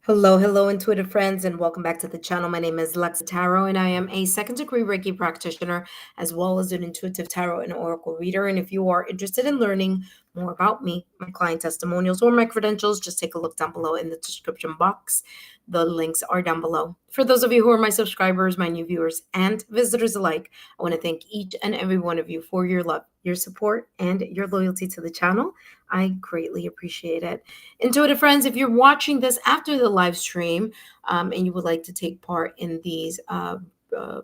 Hello, intuitive friends, and welcome back to the channel. My name is Lexa Tarot, and I am a second degree Reiki practitioner as well as an intuitive tarot and oracle reader. And if you are interested in learning more about me, my client testimonials, or my credentials, just take a look down below in the description box. The links are down below. For those of you who are my subscribers, my new viewers, and visitors alike, I want to thank each and every one of you for your love, your support, and your loyalty to the channel. I greatly appreciate it. Intuitive friends, if you're watching this after the live stream and you would like to take part in these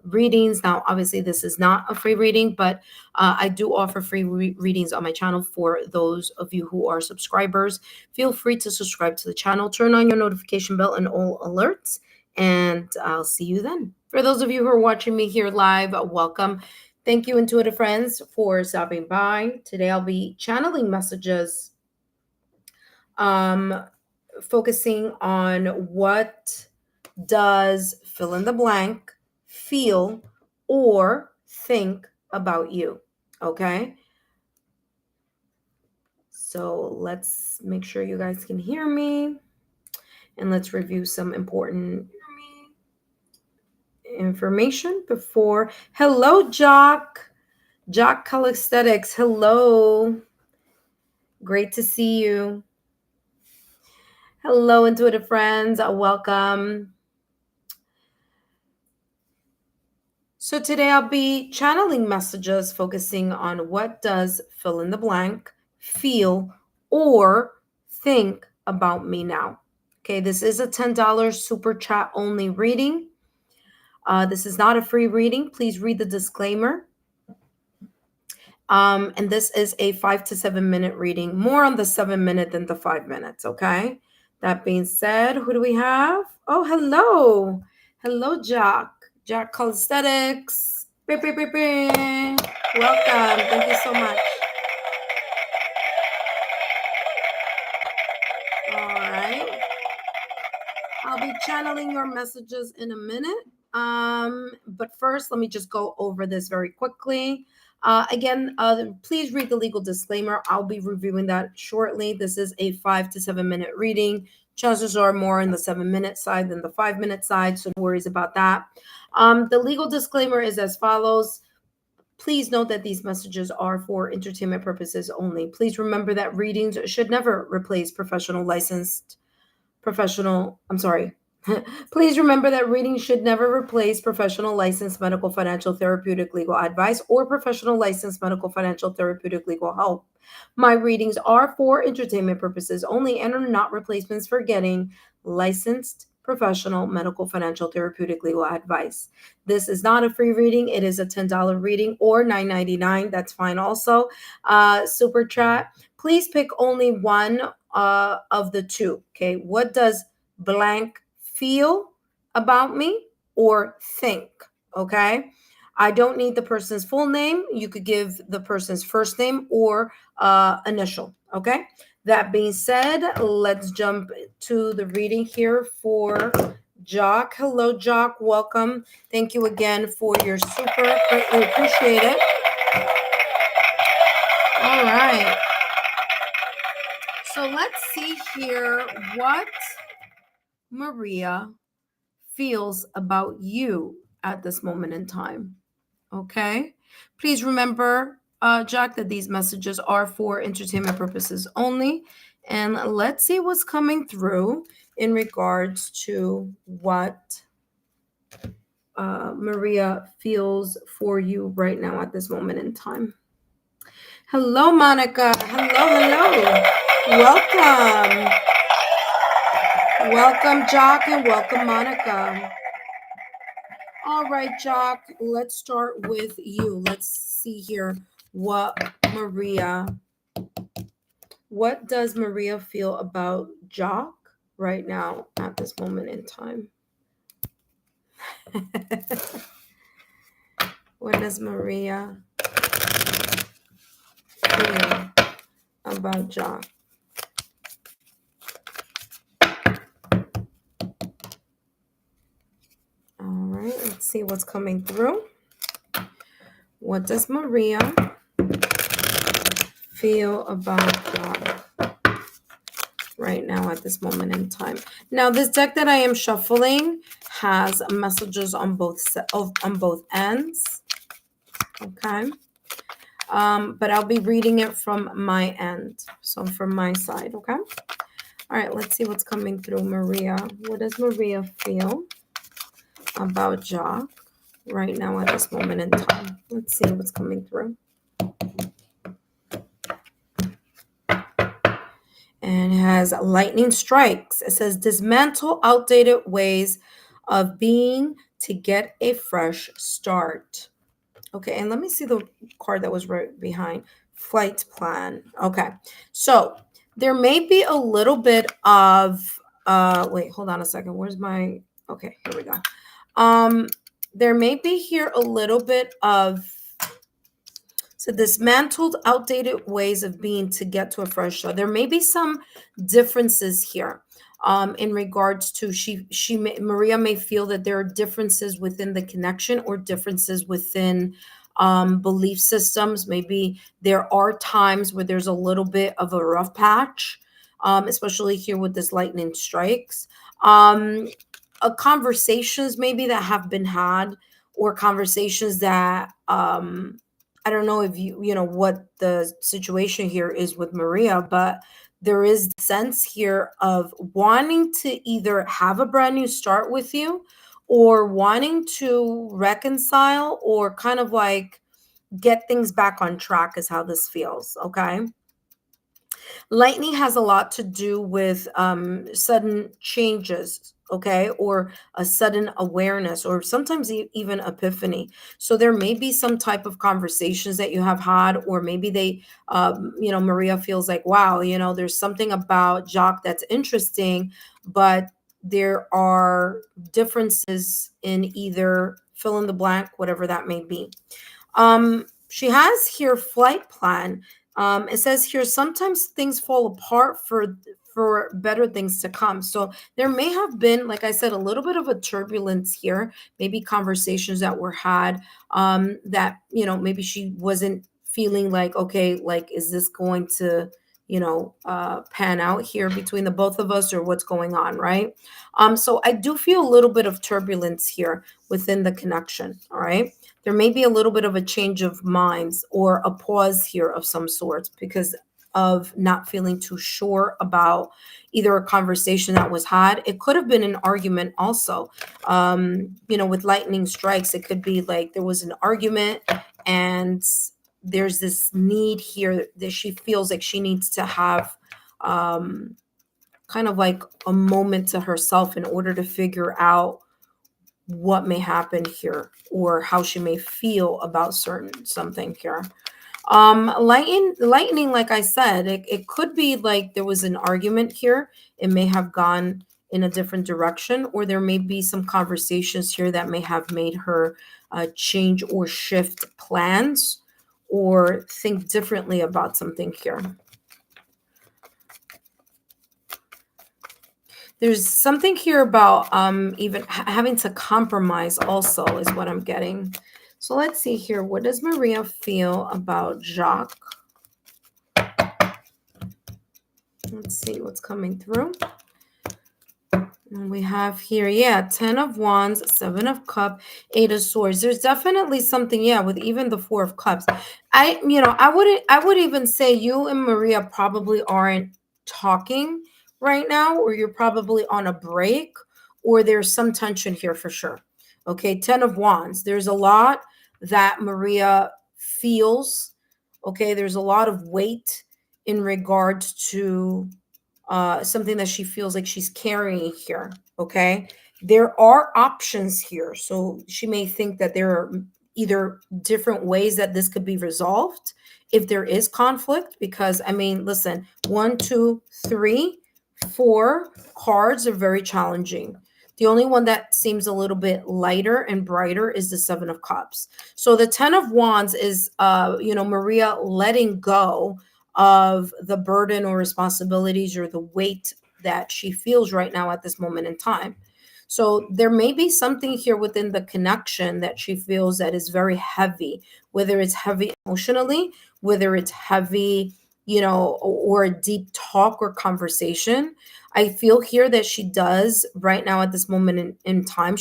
readings, now obviously this is not a free reading, but I do offer free readings on my channel for those of you who are subscribers. Feel free to subscribe to the channel, turn on your notification bell and all alerts, and I'll see you then. For those of you who are watching me here live, welcome. Thank you, intuitive friends, for stopping by. Today I'll be channeling messages focusing on what does fill in the blank feel or think about you. Okay, so let's make sure you guys can hear me, and let's review some important information before. Hello, Jock Calisthenics. Hello, great to see you. Hello, intuitive friends. Welcome. So today I'll be channeling messages focusing on what does fill in the blank feel or think about me now. Okay, this is a $10 super chat only reading. This is not a free reading. Please read the disclaimer. And this is a 5 to 7 minute reading, more on the 7 minute than the 5 minutes. Okay. That being said, who do we have? Oh, hello. Hello, Jack Calisthenics. Welcome. Thank you so much. All right. I'll be channeling your messages in a minute. But first, let me just go over this very quickly. Again, please read the legal disclaimer. I'll be reviewing that shortly. This is a 5 to 7 minute reading. Chances are more in the 7 minute side than the 5 minute side, so no worries about that. The legal disclaimer is as follows. Please note that these messages are for entertainment purposes only. Please remember that readings should never replace Please remember that reading should never replace professional licensed medical, financial, therapeutic, legal advice or professional licensed medical, financial, therapeutic, legal help. My readings are for entertainment purposes only and are not replacements for getting licensed professional medical, financial, therapeutic, legal advice. This is not a free reading. It is a $10 reading or $9.99. That's fine also. Super chat. Please pick only one of the two. Okay. What does blank feel about me or think? Okay. I don't need the person's full name. You could give the person's first name or initial. Okay. That being said, let's jump to the reading here for Jock. Hello, Jock. Welcome. Thank you again for your super. Greatly appreciate it. All right. So let's see here what Maria feels about you at this moment in time. Okay. Please remember, Jack, that these messages are for entertainment purposes only. And let's see what's coming through in regards to what Maria feels for you right now at this moment in time. Hello, Monica. Hello. Welcome. Welcome, Jock, and welcome, Monica. All right, Jock, let's start with you. Let's see here what does Maria feel about Jock right now at this moment in time? What does Maria feel about Jock? All right, let's see what's coming through. What does Maria feel about Jock? right now at this moment in time. Now, this deck that I am shuffling has messages on both ends. Okay. But I'll be reading it from my end. So from my side, okay? All right, let's see what's coming through Maria. What does Maria feel about Jacques right now at this moment in time? Let's see what's coming through. And it has lightning strikes. It says dismantle outdated ways of being to get a fresh start. Okay, and let me see the card that was right behind. Flight plan. Okay, so there may be a little bit of wait, hold on a second. Where's my okay, here we go. There may be here a little bit of so dismantled outdated ways of being to get to a fresh start. There may be some differences here in regards to Maria may feel that there are differences within the connection or differences within belief systems. Maybe there are times where there's a little bit of a rough patch, especially here with this lightning strikes. Conversations maybe that have been had or conversations that I don't know if you know what the situation here is with Maria, but there is the sense here of wanting to either have a brand new start with you or wanting to reconcile or kind of like get things back on track is how this feels. Okay. Lightning has a lot to do with sudden changes, okay, or a sudden awareness, or sometimes even epiphany. So there may be some type of conversations that you have had, or maybe Maria feels like, wow, there's something about Jacques that's interesting, but there are differences in either fill in the blank, whatever that may be. She has here flight plan. It says here sometimes things fall apart for better things to come. So there may have been, like I said, a little bit of a turbulence here. Maybe conversations that were had that maybe she wasn't feeling like, okay, like is this going to pan out here between the both of us or what's going on, right? So I do feel a little bit of turbulence here within the connection. All right. There may be a little bit of a change of minds or a pause here of some sorts because of not feeling too sure about either a conversation that was had. It could have been an argument also. With lightning strikes, it could be like there was an argument and there's this need here that she feels like she needs to have kind of like a moment to herself in order to figure out what may happen here or how she may feel about something here. Lightning, like I said, it could be like there was an argument here. It may have gone in a different direction, or there may be some conversations here that may have made her change or shift plans or think differently about something here. There's something here about even having to compromise also is what I'm getting. So let's see here. What does Maria feel about Jacques? Let's see what's coming through. And we have here, 10 of Wands, 7 of Cups, 8 of Swords. There's definitely something, with even the 4 of Cups. I would even say you and Maria probably aren't talking right now, or you're probably on a break, or there's some tension here for sure. Okay, 10 of Wands. There's a lot that Maria feels. Okay, there's a lot of weight in regards to something that she feels like she's carrying here. Okay, there are options here, so she may think that there are either different ways that this could be resolved if there is conflict, because I mean, listen, 1, 2, 3, 4 cards are very challenging. The only one that seems a little bit lighter and brighter is the 7 of Cups. So the 10 of Wands is Maria letting go of the burden or responsibilities or the weight that she feels right now at this moment in time. So there may be something here within the connection that she feels that is very heavy, whether it's heavy emotionally, whether it's heavy or a deep talk or conversation. I feel here that she does right now at this moment in time,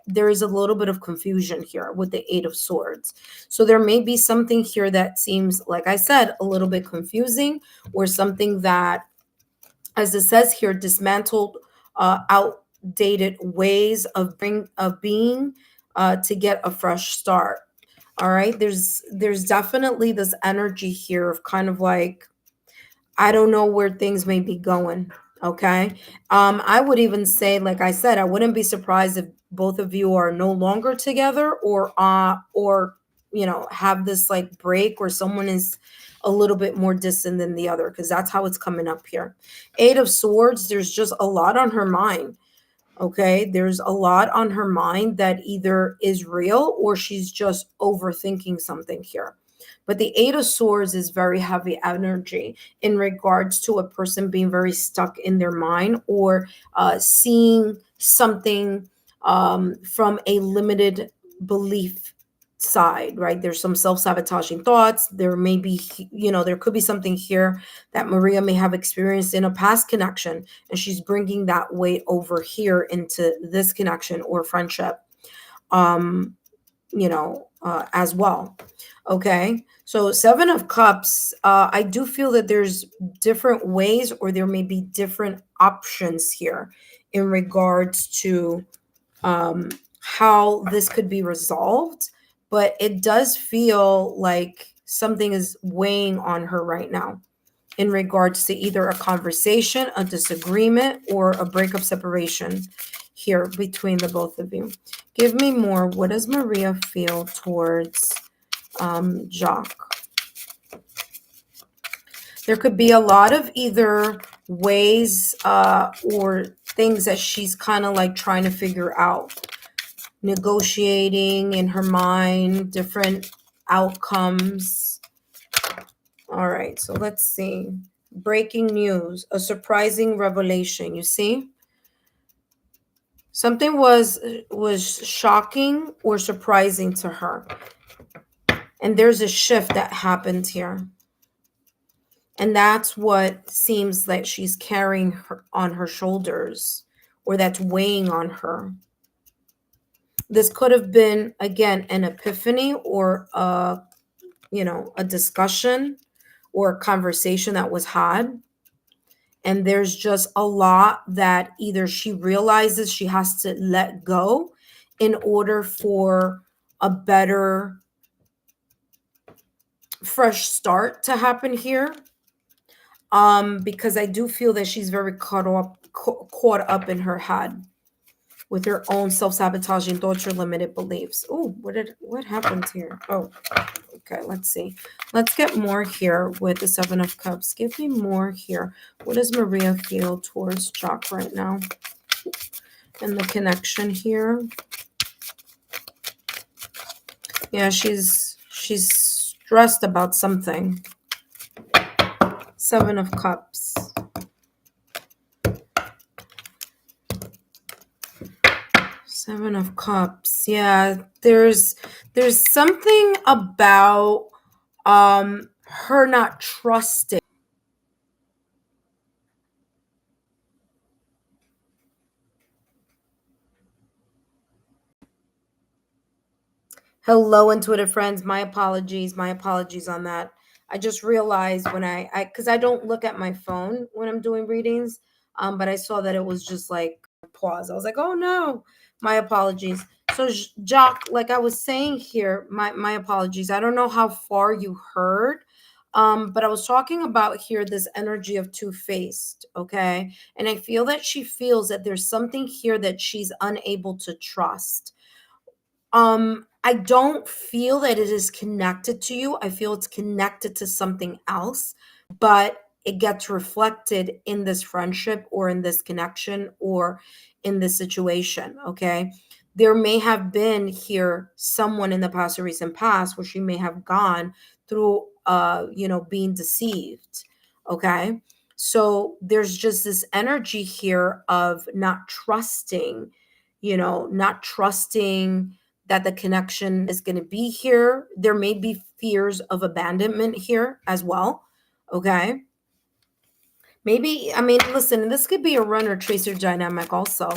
there is a little bit of confusion here with the Eight of Swords. So there may be something here that seems, like I said, a little bit confusing, or something that, as it says here, dismantled outdated ways of being, to get a fresh start. All right, there's definitely this energy here of kind of like, I don't know where things may be going. Okay. I would even say, like I said, I wouldn't be surprised if both of you are no longer together, or have this like break, or someone is a little bit more distant than the other, because that's how it's coming up here. Eight of Swords, there's just a lot on her mind. Okay, there's a lot on her mind that either is real, or she's just overthinking something here. But the Eight of Swords is very heavy energy in regards to a person being very stuck in their mind, or seeing something from a limited belief side, right? There's some self-sabotaging thoughts. There may be, there could be something here that Maria may have experienced in a past connection, and she's bringing that weight over here into this connection or friendship, as well. Okay, so Seven of Cups, I do feel that there's different ways, or there may be different options here in regards to how this could be resolved, but it does feel like something is weighing on her right now in regards to either a conversation, a disagreement, or a breakup, separation here between the both of you. Give me more. What does Maria feel towards Jacques? There could be a lot of either ways or things that she's kind of like trying to figure out, negotiating in her mind, different outcomes. All right, so let's see. Breaking news, a surprising revelation. You see, something was shocking or surprising to her, and there's a shift that happened here, and that's what seems like she's carrying on her shoulders, or that's weighing on her. This could have been, again, an epiphany, or a discussion or a conversation that was had. And there's just a lot that either she realizes she has to let go in order for a better, fresh start to happen here. Because I do feel that she's very caught up in her head with her own self-sabotaging thoughts or limited beliefs. Oh, what happened here? Oh, okay, let's see. Let's get more here with the Seven of Cups. Give me more here. What does Maria feel towards Jacques right now? And the connection here. Yeah, she's stressed about something. Seven of Cups. Seven of Cups. Yeah, there's something about her not trusting. Hello, intuitive friends. My apologies. My apologies on that. I just realized when because I don't look at my phone when I'm doing readings, but I saw that it was just like pause. I was like, oh no, my apologies. So Jacques, like I was saying here, my apologies. I don't know how far you heard, but I was talking about here this energy of two-faced, okay? And I feel that she feels that there's something here that she's unable to trust. I don't feel that it is connected to you. I feel it's connected to something else, but it gets reflected in this friendship or in this connection or in this situation. Okay. There may have been here someone in the past or recent past where she may have gone through, being deceived. Okay. So there's just this energy here of not trusting, not trusting that the connection is going to be here. There may be fears of abandonment here as well. Okay. Maybe, I mean, listen, this could be a runner tracer dynamic also.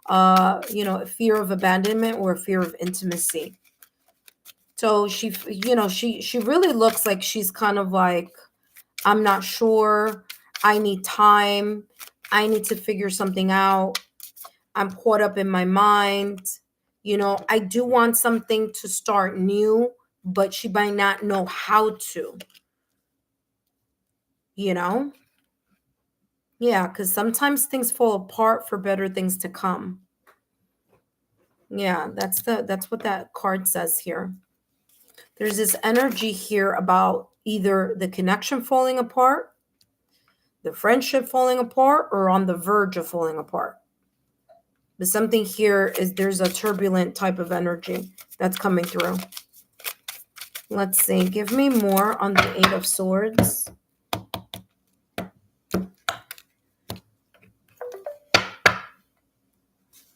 A fear of abandonment or a fear of intimacy. So she really looks like she's kind of like, I'm not sure. I need time. I need to figure something out. I'm caught up in my mind. I do want something to start new, but she might not know how to, you know? Yeah, because sometimes things fall apart for better things to come. Yeah, that's what that card says here. There's this energy here about either the connection falling apart, the friendship falling apart, or on the verge of falling apart. But something here is there's a turbulent type of energy that's coming through. Let's see. Give me more on the Eight of Swords.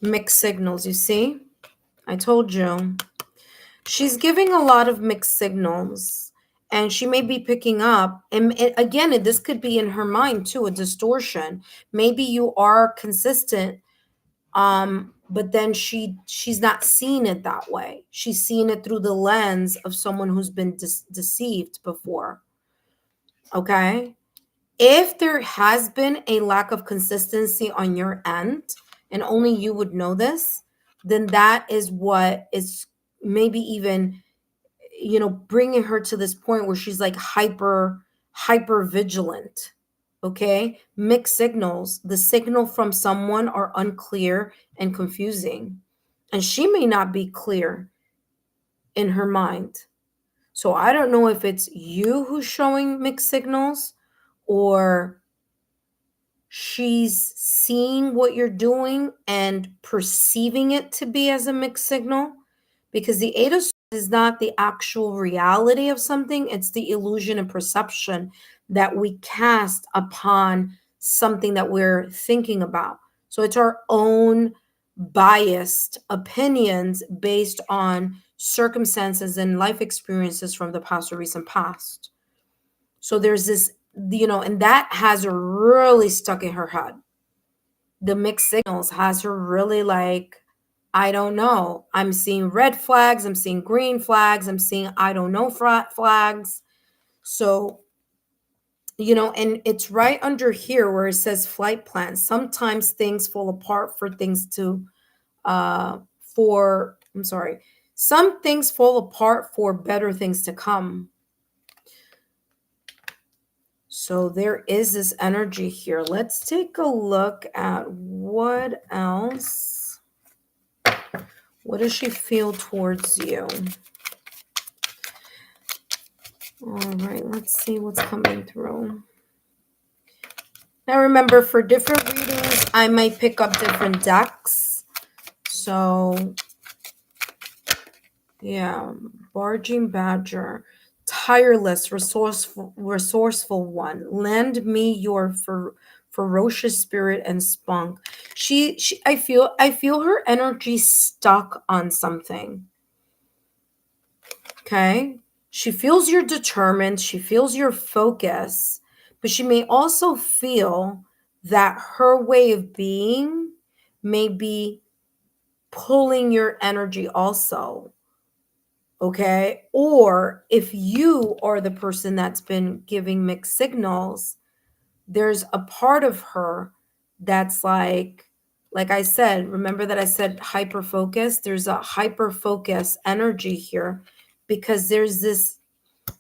Mixed signals, you see? I told you. She's giving a lot of mixed signals. And she may be picking up. And again, this could be in her mind too, a distortion. Maybe you are consistent, but then she's not seeing it that way. She's seeing it through the lens of someone who's been deceived before. Okay? If there has been a lack of consistency on your end, and only you would know this, then that is what is maybe even, bringing her to this point where she's like hyper vigilant. Okay? Mixed signals. The signal from someone are unclear and confusing. And she may not be clear in her mind. So I don't know if it's you who's showing mixed signals, or she's seeing what you're doing and perceiving it to be as a mixed signal, because the Eight of Swords is not the actual reality of something. It's the illusion and perception that we cast upon something that we're thinking about. So it's our own biased opinions based on circumstances and life experiences from the past or recent past. So there's this, and that has her really stuck in her head. The mixed signals has her really like, I don't know. I'm seeing red flags. I'm seeing green flags. I'm seeing I don't know flags. So, and it's right under here where it says flight plan. Sometimes things fall apart for things to, I'm sorry. Some things fall apart for better things to come. So there is this energy here. Let's take a look at what else. What does she feel towards you? All right, let's see what's coming through. Now remember, for different readings, I might pick up different decks. So, yeah, Barging Badger. Tireless, resourceful one. Lend me your ferocious spirit and spunk. I feel her energy stuck on something. Okay? She feels you're determined, she feels your focus, but she may also feel that her way of being may be pulling your energy also. Okay? Or if you are the person that's been giving mixed signals, there's a part of her that's like I said, remember that I said hyper focus? There's a hyper focus energy here, because there's this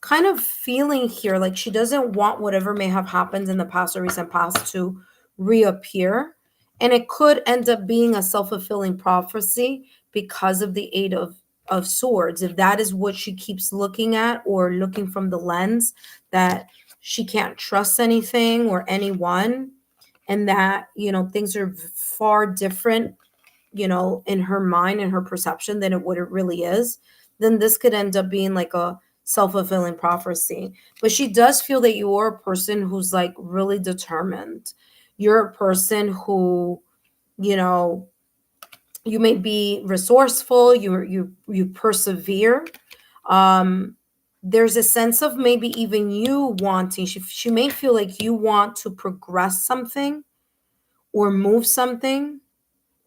kind of feeling here like she doesn't want whatever may have happened in the past or recent past to reappear. And it could end up being a self-fulfilling prophecy because of the Eight of Swords. If that is what she keeps looking at, or looking from the lens that she can't trust anything or anyone, and that, things are far different, in her mind and her perception than what it really is, then this could end up being like a self-fulfilling prophecy. But she does feel that you are a person who's like really determined. You're a person who, you may be resourceful, you persevere, there's a sense of maybe even you wanting, she may feel like you want to progress something or move something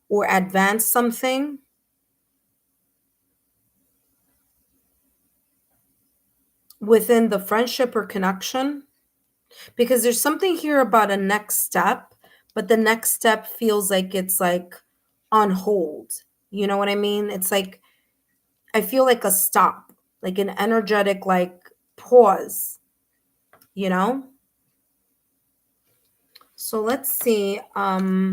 or advance something. Within the friendship or connection, because there's something here about a next step, but the next step feels like it's like on hold. You know what I mean? It's like, I feel like a stop, like an energetic, like pause, you know? So let's see. Let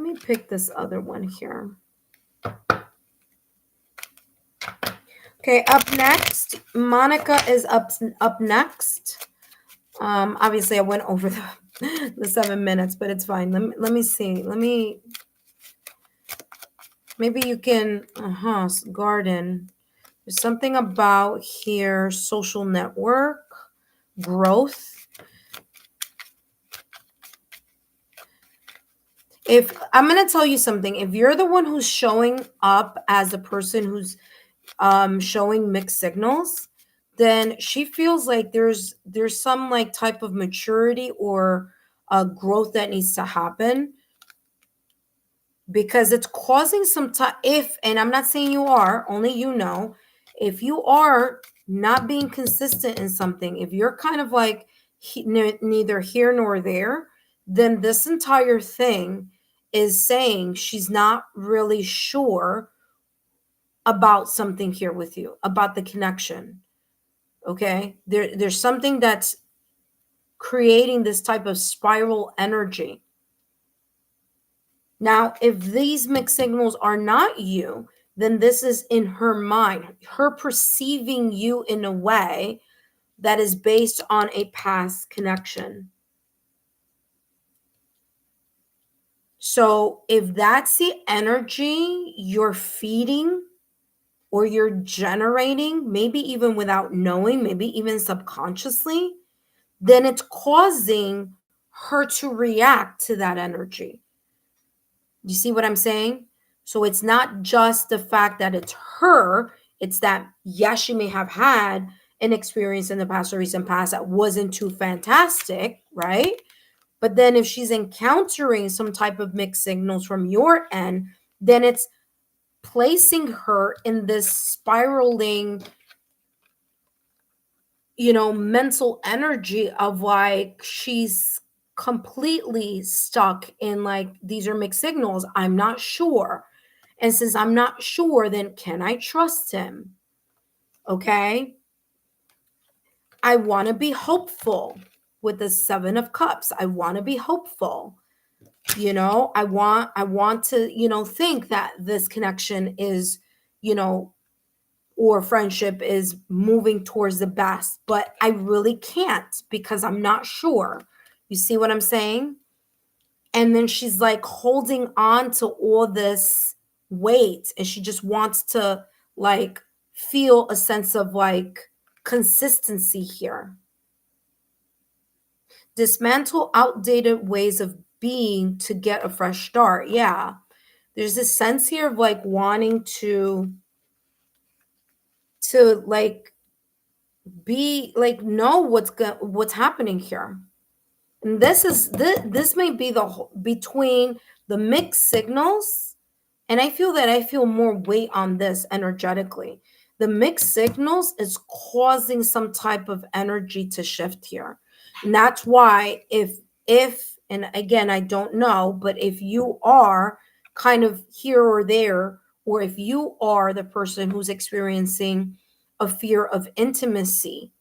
me pick this other one here. Okay, up next, Monica is up next. Obviously I went over the 7 minutes, but it's fine. Let me see. Maybe you can garden. There's something about here, social network, growth. If I'm going to tell you something, if you're the one who's showing up as the person who's showing mixed signals, then she feels like there's some like type of maturity or growth that needs to happen, because it's causing some time. If, and I'm not saying you are, only you know, if you are not being consistent in something, if you're kind of like neither here nor there, then this entire thing is saying she's not really sure about something here with you, about the connection. Okay, there's something that's creating this type of spiral energy. Now, if these mixed signals are not you, then this is in her mind, her perceiving you in a way that is based on a past connection. So if that's the energy you're feeding or you're generating, maybe even without knowing, maybe even subconsciously, then it's causing her to react to that energy. You see what I'm saying? So it's not just the fact that it's her, it's that, yes, she may have had an experience in the past or recent past that wasn't too fantastic, right? But then if she's encountering some type of mixed signals from your end, then it's placing her in this spiraling, mental energy of like she's completely stuck in like, these are mixed signals. I'm not sure. And since I'm not sure, then can I trust him? Okay. I want to be hopeful with the 7 of Cups. I want to be hopeful. I want to, think that this connection is, or friendship is moving towards the best, but I really can't because I'm not sure. You see what I'm saying? And then she's like holding on to all this weight, and she just wants to like feel a sense of like consistency here. Dismantle outdated ways of being to get a fresh start. Yeah. There's this sense here of like wanting to like be like know what's happening here. And this may be the between the mixed signals, and I feel more weight on this energetically. The mixed signals is causing some type of energy to shift here. And that's why if and again, I don't know, but if you are kind of here or there, or if you are the person who's experiencing a fear of intimacy,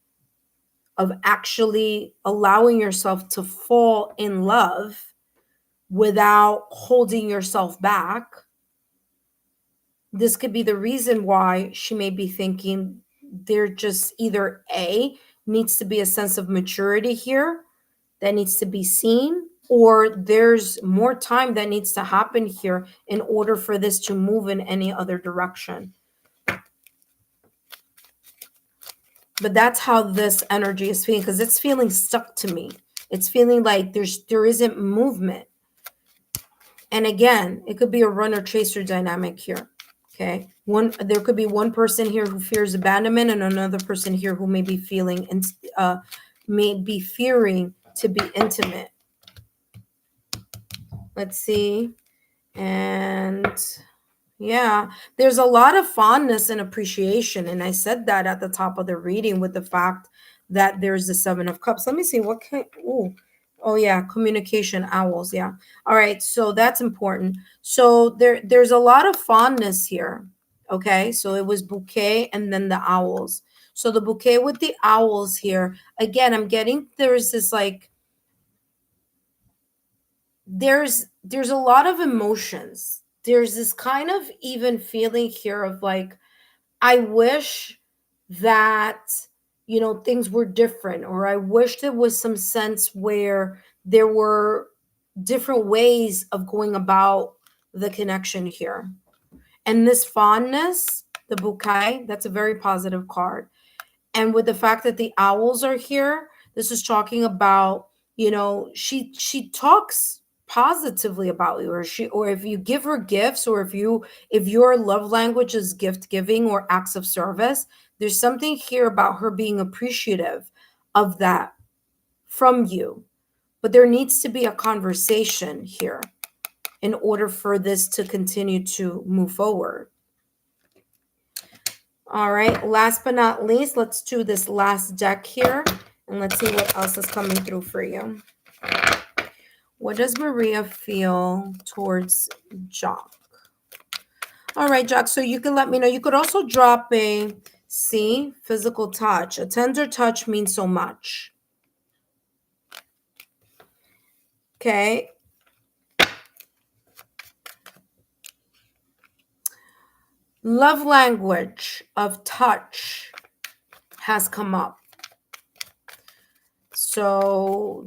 of actually allowing yourself to fall in love without holding yourself back, this could be the reason why she may be thinking there just either A, needs to be a sense of maturity here that needs to be seen, or there's more time that needs to happen here in order for this to move in any other direction. But that's how this energy is feeling, because it's feeling stuck to me. It's feeling like there isn't movement. And again, it could be a runner chaser dynamic here. Okay. There could be one person here who fears abandonment and another person here who may be feeling and may be fearing to be intimate. Let's see. And yeah, there's a lot of fondness and appreciation. And I said that at the top of the reading with the fact that there's the Seven of Cups. Let me see what can, oh yeah, communication, owls. Yeah. All right. So that's important. So there's a lot of fondness here. Okay. So it was bouquet and then the owls. So the bouquet with the owls here, again, I'm getting, there's this like, there's a lot of emotions. There's this kind of even feeling here of like, I wish that, you know, things were different, or I wish there was some sense where there were different ways of going about the connection here. And this fondness, the bouquet, that's a very positive card. And with the fact that the owls are here, this is talking about, you know, she talks positively about you, or if you give her gifts, or if your love language is gift giving or acts of service, there's something here about her being appreciative of that from you. But there needs to be a conversation here in order for this to continue to move forward. All right, last but not least, let's do this last deck here, and let's see what else is coming through for you. What does Maria feel towards Jock? All right, Jock, so you can let me know. You could also drop a C, physical touch. A tender touch means so much. Okay. Love language of touch has come up. So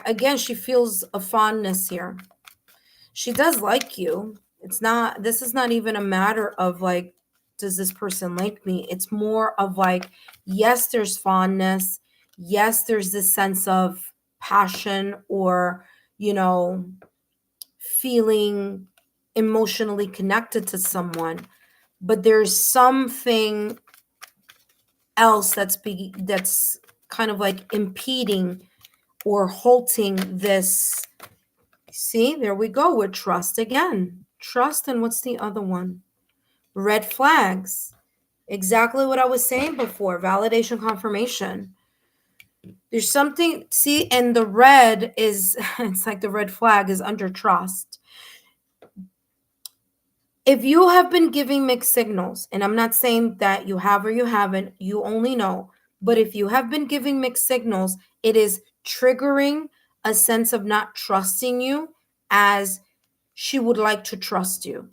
again, she feels a fondness here. She does like you. This is not even a matter of like, does this person like me? It's more of like, yes, there's fondness. Yes, there's this sense of passion, or, you know, feeling emotionally connected to someone. But there's something else that's kind of like impeding or halting this. See, there we go with trust again. Trust, and what's the other one? Red flags. Exactly what I was saying before. Validation, confirmation. There's something, see, and the red is, it's like the red flag is under trust. If you have been giving mixed signals, and I'm not saying that you have or you haven't, you only know, but if you have been giving mixed signals, it is triggering a sense of not trusting you as she would like to trust you.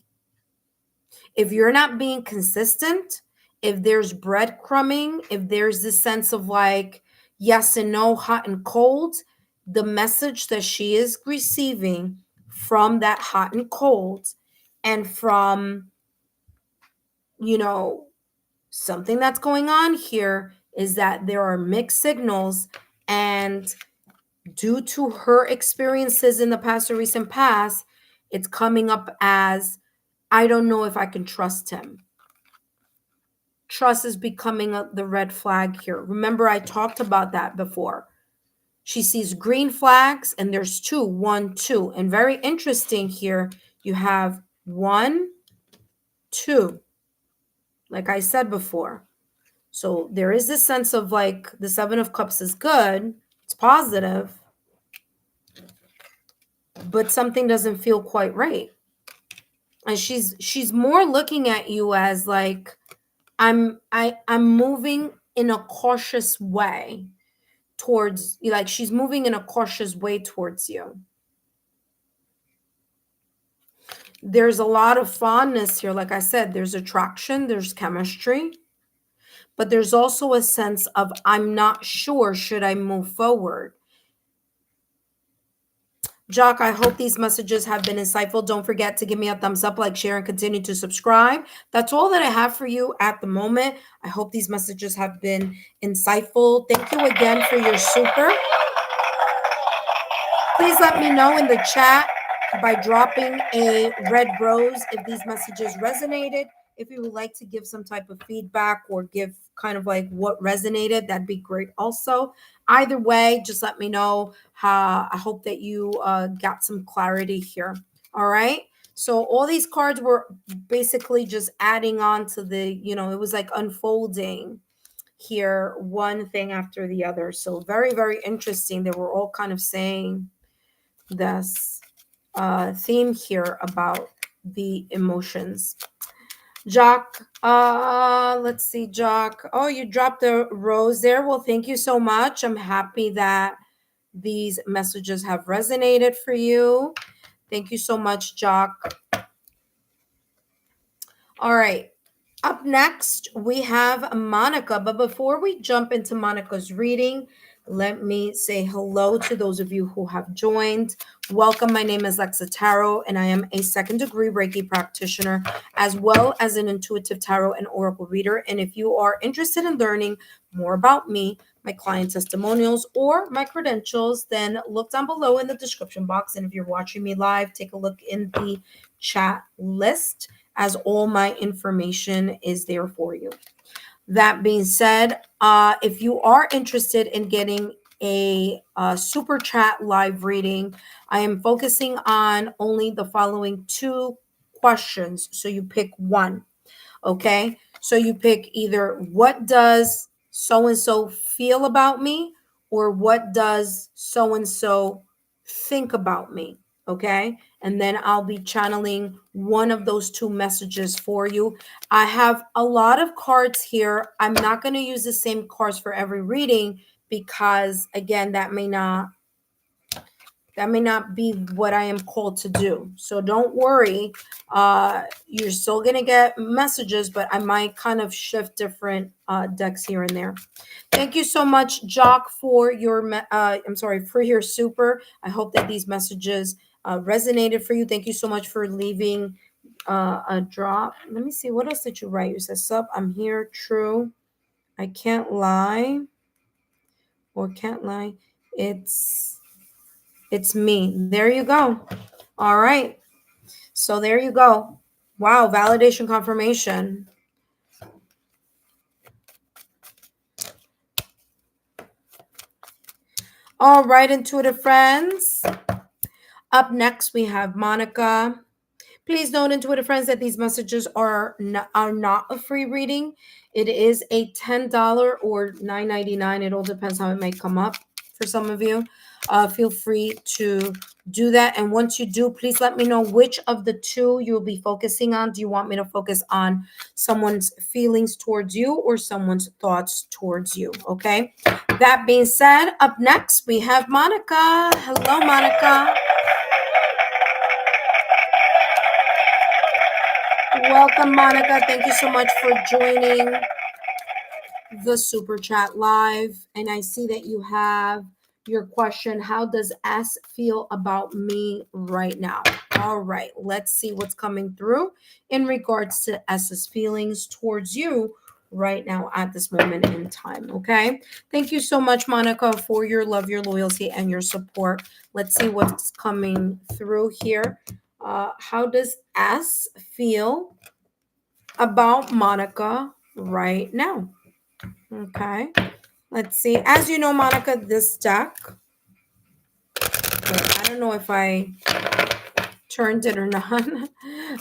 If you're not being consistent, if there's breadcrumbing, if there's this sense of like yes and no, hot and cold, the message that she is receiving from that hot and cold, and from, you know, something that's going on here, is that there are mixed signals, and due to her experiences in the past or recent past, it's coming up as, I don't know if I can trust him. Trust is becoming the red flag here. Remember, I talked about that before. She sees green flags, and there's two, 1, 2. And very interesting here, you have 1, 2, like I said before. So there is this sense of like the Seven of Cups is good, it's positive, but something doesn't feel quite right. And she's more looking at you as like, I'm moving in a cautious way towards you, like she's moving in a cautious way towards you. There's a lot of fondness here. Like I said, there's attraction, there's chemistry, but there's also a sense of, I'm not sure, should I move forward? Jock, I hope these messages have been insightful. Don't forget to give me a thumbs up, like, share, and continue to subscribe. That's all that I have for you at the moment. I hope these messages have been insightful. Thank you again for your super. Please let me know in the chat by dropping a red rose if these messages resonated. If you would like to give some type of feedback or give kind of like what resonated, that'd be great also. Either way, just let me know. I hope that you got some clarity here. All right. So all these cards were basically just adding on to the, it was like unfolding here, one thing after the other. So very, very interesting. They were all kind of saying this theme here about the emotions. Jock, let's see, Jock. Oh, you dropped a rose there. Well, thank you so much. I'm happy that these messages have resonated for you. Thank you so much, Jock. All right. Up next, we have Monica. But before we jump into Monica's reading, let me say hello to those of you who have joined. Welcome. My name is Lexa Tarot, and I am a second-degree Reiki practitioner, as well as an intuitive tarot and oracle reader. And if you are interested in learning more about me, my client testimonials, or my credentials, then look down below in the description box. And if you're watching me live, take a look in the chat list, as all my information is there for you. That being said, if you are interested in getting a super chat live reading, I am focusing on only the following 2 questions. So you pick one. Okay. So you pick either what does so and so feel about me, or what does so and so think about me. Okay. And then I'll be channeling one of those 2 messages for you. I have a lot of cards here. I'm not going to use the same cards for every reading because, again, that may not be what I am called to do. So don't worry. You're still going to get messages, but I might kind of shift different decks here and there. Thank you so much, Jock, for your, for your super. I hope that these messages resonated for you. Thank you so much for leaving a drop. Let me see. What else did you write? You said, sup, I'm here. True. I can't lie. Or can't lie. It's me. There you go. All right. So there you go. Wow. Validation confirmation. All right, intuitive friends. Up next, we have Monica. Please note, intuitive friends, that these messages are not a free reading. It is a $10 or $9.99. It all depends how it may come up for some of you. Feel free to do that. And once you do, please let me know which of the 2 you'll be focusing on. Do you want me to focus on someone's feelings towards you or someone's thoughts towards you? Okay. That being said, up next, we have Monica. Hello, Monica. Welcome, Monica. Thank you so much for joining the Super Chat Live. And I see that you have your question. How does S feel about me right now? All right, let's see what's coming through in regards to S's feelings towards you right now at this moment in time. Okay. Thank you so much, Monica, for your love, your loyalty, and your support. Let's see what's coming through here. How does S feel about Monica right now? Okay, let's see. As you know, Monica, this deck, I don't know if I turned it or not.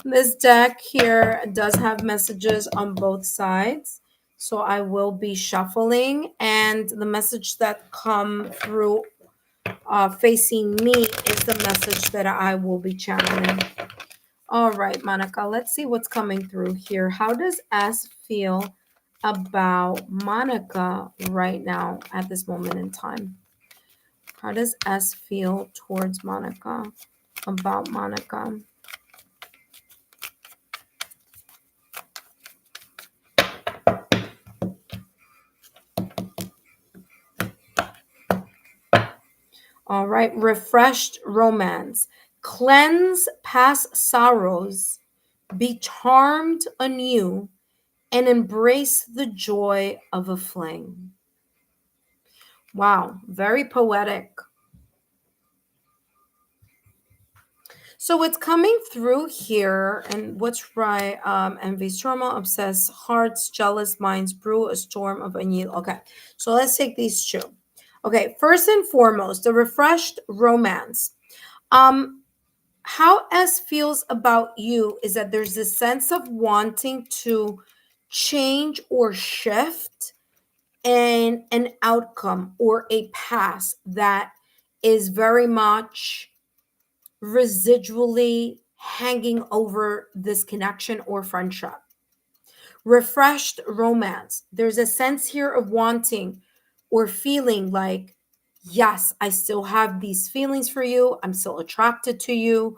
This deck here does have messages on both sides. So I will be shuffling, and the message that come through facing me is the message that I will be channeling. All right, Monica, let's see what's coming through here. How does S feel about Monica right now at this moment in time? How does S feel towards Monica, about Monica? All right, refreshed romance. Cleanse past sorrows, be charmed anew, and embrace the joy of a flame. Wow, very poetic. So what's coming through here, and what's right? Envy, trauma, obsessed hearts, jealous minds, brew a storm of anil. Okay, so let's take these two. Okay, first and foremost, the refreshed romance. How S feels about you is that there's this sense of wanting to change or shift and an outcome or a past that is very much residually hanging over this connection or friendship. Refreshed romance. There's a sense here of wanting or feeling like, yes, I still have these feelings for you. I'm still attracted to you.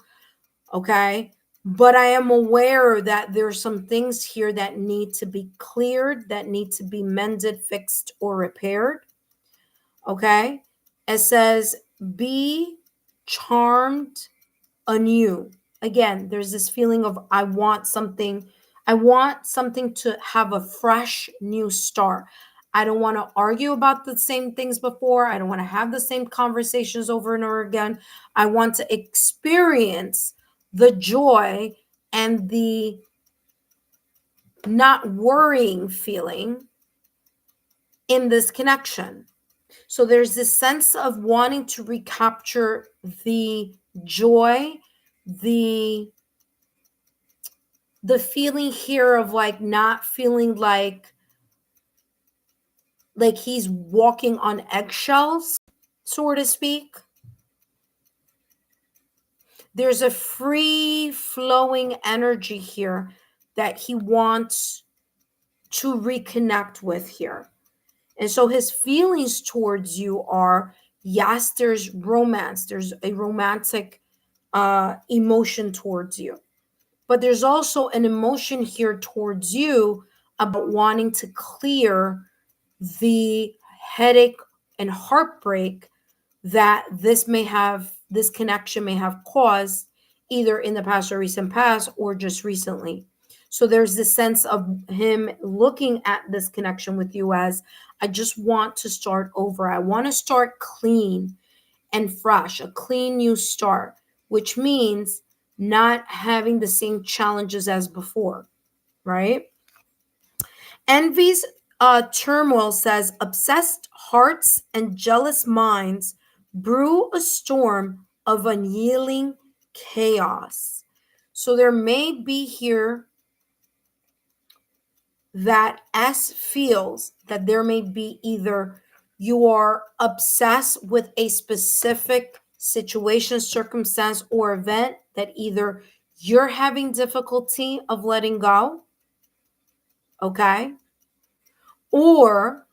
Okay. But I am aware that there's some things here that need to be cleared, that need to be mended, fixed, or repaired. Okay. It says, be charmed anew. Again, there's this feeling of I want something to have a fresh new start. I don't want to argue about the same things before. I don't want to have the same conversations over and over again. I want to experience the joy and the not worrying feeling in this connection. So there's this sense of wanting to recapture the joy, the feeling here of like not feeling like he's walking on eggshells, so to speak. There's a free flowing energy here that he wants to reconnect with here. And so his feelings towards you are, yes, there's romance, there's a romantic emotion towards you. But there's also an emotion here towards you about wanting to clear the headache and heartbreak that this connection may have caused either in the past or recent past or just recently. So there's this sense of him looking at this connection with you as, I just want to start over. I want to start clean and fresh, a clean new start, which means not having the same challenges as before, right? Envy's turmoil says, obsessed hearts and jealous minds brew a storm of unyielding chaos. So there may be here that S feels that there may be either you are obsessed with a specific situation, circumstance, or event that either you're having difficulty of letting go, okay? Or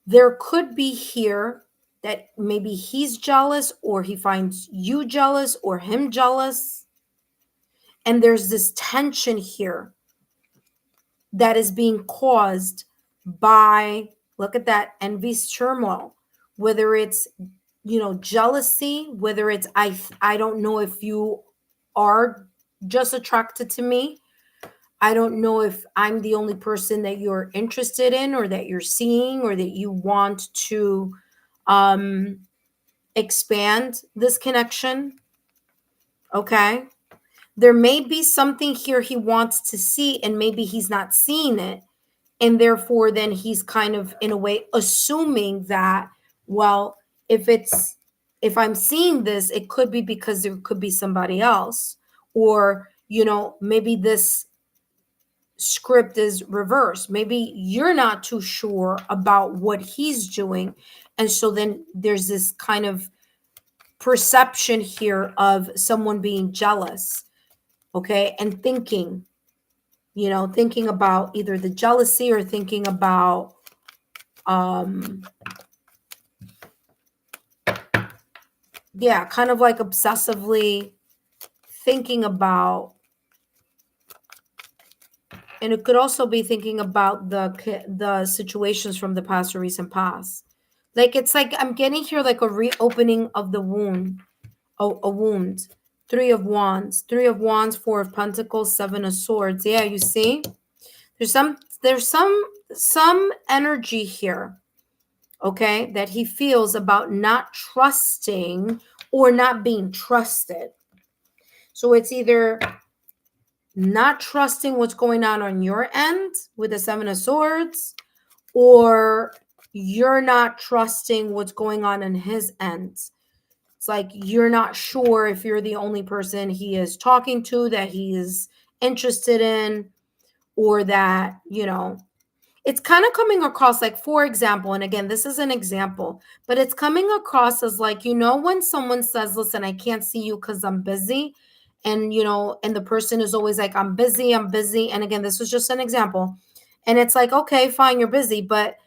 there could be here that maybe he's jealous or he finds you jealous or him jealous. And there's this tension here that is being caused by, look at that, envy's turmoil, whether it's, jealousy, whether it's, I don't know if you are just attracted to me. I don't know if I'm the only person that you're interested in or that you're seeing or that you want to expand this connection. Okay. There may be something here he wants to see and maybe he's not seeing it. And therefore, then he's kind of in a way assuming that, well, if I'm seeing this, it could be because there could be somebody else. Or, maybe this script is reversed. Maybe you're not too sure about what he's doing. And so then there's this kind of perception here of someone being jealous, okay, and thinking about either the jealousy or thinking about kind of like obsessively thinking about, and it could also be thinking about the situations from the past or recent past. Like it's like I'm getting here like a reopening of the wound, a wound. Three of Wands, Four of Pentacles, Seven of Swords. Yeah, you see, there's some energy here, okay, that he feels about not trusting or not being trusted. So it's either not trusting what's going on your end with the Seven of Swords, or you're not trusting what's going on his end. It's like you're not sure if you're the only person he is talking to, that he is interested in, or that, you know, it's kind of coming across like, for example, and again, this is an example, but it's coming across as like, you know, when someone says, listen, I can't see you because I'm busy. And, you know, and the person is always like, I'm busy, I'm busy. And again, this was just an example. And it's like, okay, fine, you're busy. But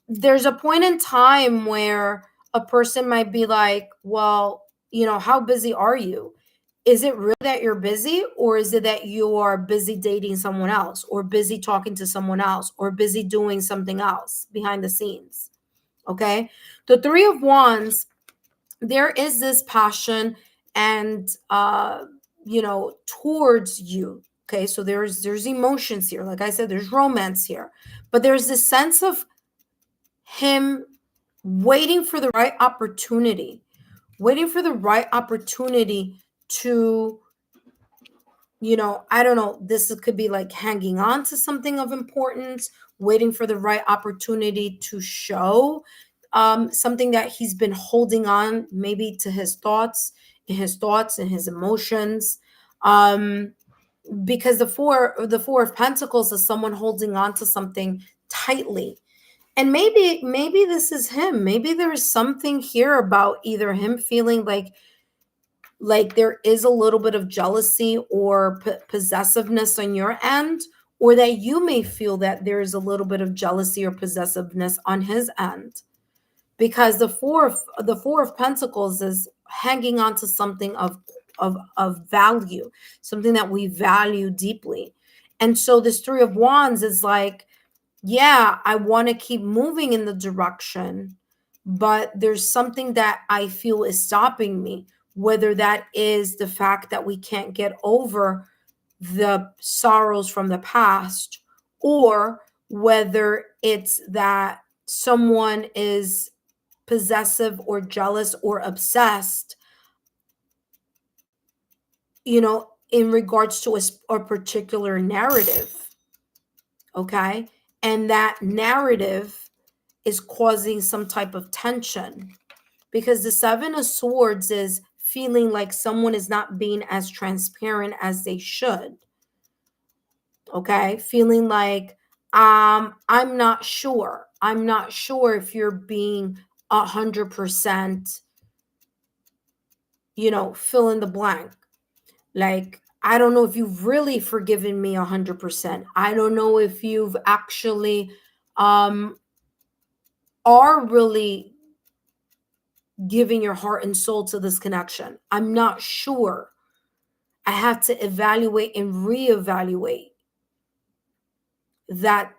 there's a point in time where a person might be like, well, you know, how busy are you? Is it really that you're busy, or is it that you are busy dating someone else, or busy talking to someone else, or busy doing something else behind the scenes? Okay. The Three of Wands, there is this passion and you know, towards you. Okay. So there's emotions here. Like I said, there's romance here, but there's this sense of him waiting for the right opportunity, waiting for the right opportunity to, you know, I don't know, this could be like hanging on to something of importance, waiting for the right opportunity to show something that he's been holding on, maybe to his thoughts, and his emotions. Um, because the four of Pentacles is someone holding on to something tightly. And maybe this is him. Maybe there's something here about either him feeling like there is a little bit of jealousy or possessiveness on your end, or that you may feel that there is a little bit of jealousy or possessiveness on his end, because the four of Pentacles is hanging on to something of value, something that we value deeply. And so this Three of Wands is like, yeah, I want to keep moving in the direction, but there's something that I feel is stopping me, whether that is the fact that we can't get over the sorrows from the past, or whether it's that someone is possessive or jealous or obsessed, you know, in regards to a particular narrative. Okay. And that narrative is causing some type of tension, because the Seven of Swords is feeling like someone is not being as transparent as they should. Okay. Feeling like, I'm not sure. I'm not sure if you're being 100%, you know, fill in the blank. Like, I don't know if you've really forgiven me 100%. I don't know if you've actually are really giving your heart and soul to this connection. I'm not sure. I have to evaluate and reevaluate that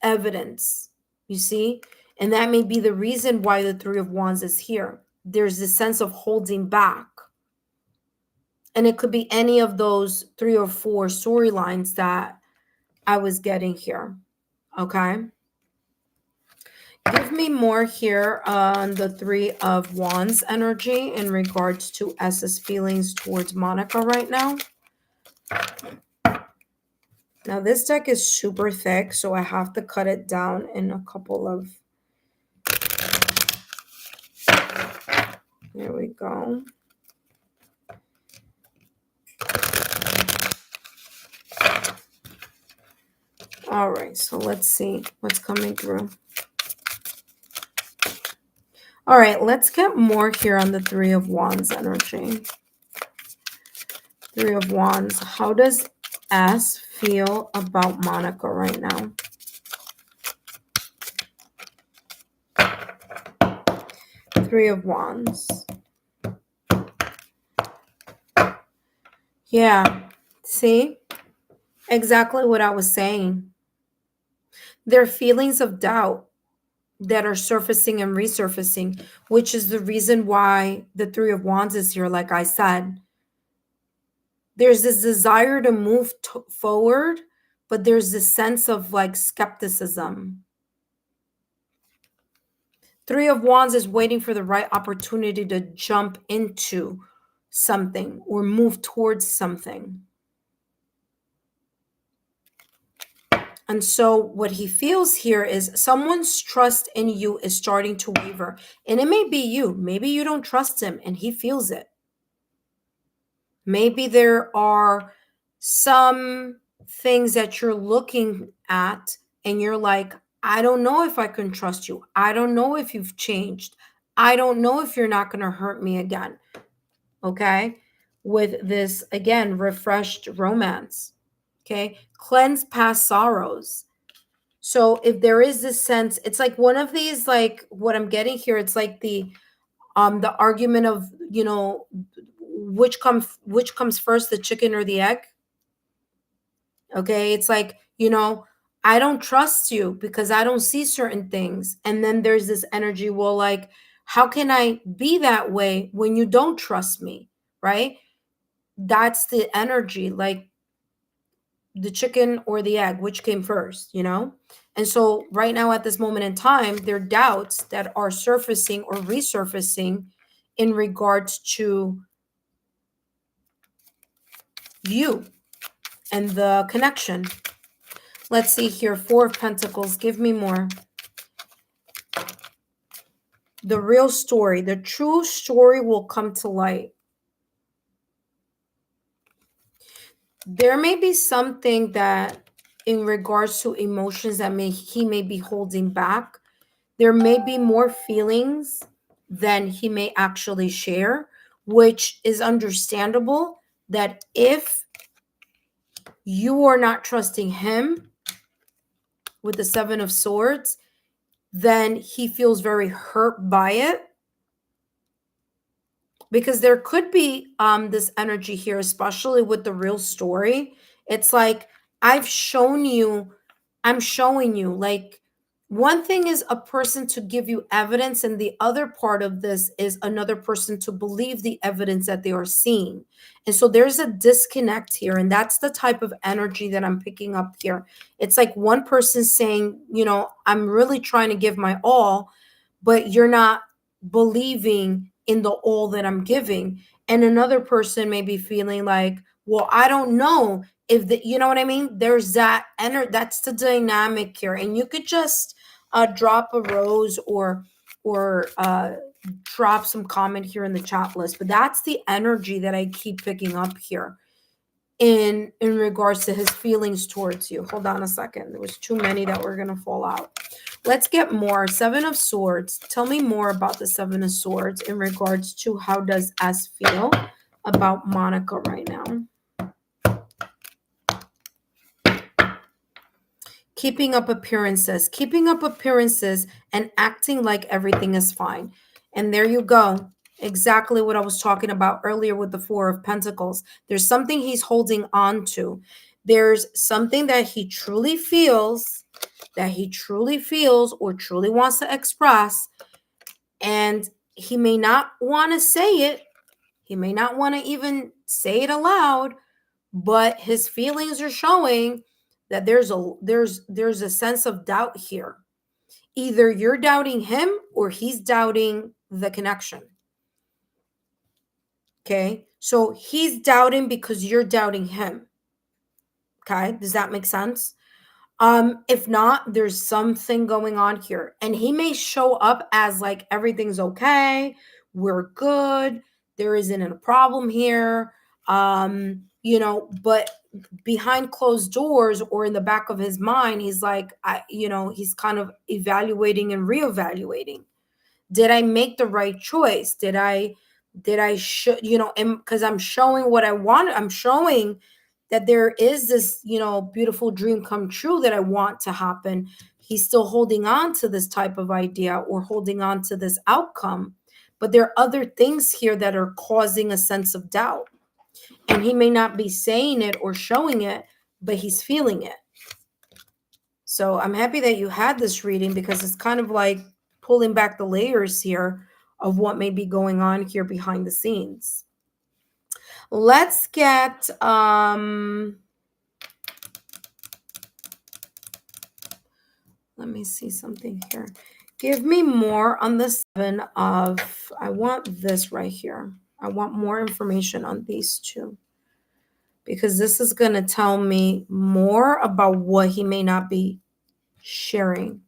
evidence, you see? And that may be the reason why the Three of Wands is here. There's this sense of holding back. And it could be any of those 3 or 4 storylines that I was getting here. Okay. Give me more here on the Three of Wands energy in regards to S's feelings towards Monica right now. Now, this deck is super thick, so I have to cut it down in a couple of... There we go. All right, so let's see what's coming through. All right, let's get more here on the Three of Wands energy. Three of Wands. How does S feel about Monica right now? Three of Wands. Yeah, see? Exactly what I was saying. There are feelings of doubt that are surfacing and resurfacing, which is the reason why the Three of Wands is here. Like I said, there's this desire to move forward, but there's this sense of like skepticism. Three of Wands is waiting for the right opportunity to jump into, something or move towards something. And so what he feels here is someone's trust in you is starting to waver. And it may be you. Maybe you don't trust him and he feels it. Maybe there are some things that you're looking at and you're like, I don't know if I can trust you. I don't know if you've changed. I don't know if you're not going to hurt me again. Okay. With this, again, refreshed romance. Okay. Cleanse past sorrows. So if there is this sense, it's like one of these, like what I'm getting here, it's like the argument of, which comes first, the chicken or the egg. Okay, it's like, I don't trust you because I don't see certain things. And then there's this energy, well, like, how can I be that way when you don't trust me? Right? That's the energy, like the chicken or the egg, which came first, And so right now at this moment in time, there are doubts that are surfacing or resurfacing in regards to you and the connection. Let's see here. 4 of Pentacles. Give me more. The real story, the true story will come to light. There may be something that in regards to emotions that he may be holding back. There may be more feelings than he may actually share, which is understandable that if you are not trusting him with the 7 of Swords, then he feels very hurt by it. Because there could be this energy here, especially with the real story. It's like, I'm showing you, like, one thing is a person to give you evidence, and the other part of this is another person to believe the evidence that they are seeing. And so there's a disconnect here, and that's the type of energy that I'm picking up here. It's like one person saying, I'm really trying to give my all, but you're not believing in the all that I'm giving. And another person may be feeling like, well, I don't know if you know what I mean? There's that energy. That's the dynamic here. And you could just drop a rose or drop some comment here in the chat list. But that's the energy that I keep picking up here in regards to his feelings towards you. Hold on a second. There was too many that were going to fall out. Let's get more. 7 of Swords. Tell me more about the 7 of Swords in regards to how does S feel about Monica right now. Keeping up appearances and acting like everything is fine. And there you go. Exactly what I was talking about earlier with the 4 of Pentacles. There's something he's holding on to. There's something that he truly feels or truly wants to express. And he may not want to say it. He may not want to even say it aloud, but his feelings are showing that there's a sense of doubt here. Either you're doubting him or he's doubting the connection. Okay? So he's doubting because you're doubting him. Okay? Does that make sense? If not, there's something going on here. And he may show up as like everything's okay, we're good, there isn't a problem here. But behind closed doors or in the back of his mind, he's like, he's kind of evaluating and reevaluating. Did I make the right choice? Did I should, because I'm showing what I want. I'm showing that there is this, beautiful dream come true that I want to happen. He's still holding on to this type of idea or holding on to this outcome. But there are other things here that are causing a sense of doubt. And he may not be saying it or showing it, but he's feeling it. So I'm happy that you had this reading because it's kind of like pulling back the layers here of what may be going on here behind the scenes. Let's get let me see something here. Give me more on the 7 of, I want this right here. I want more information on these two, because this is going to tell me more about what he may not be sharing.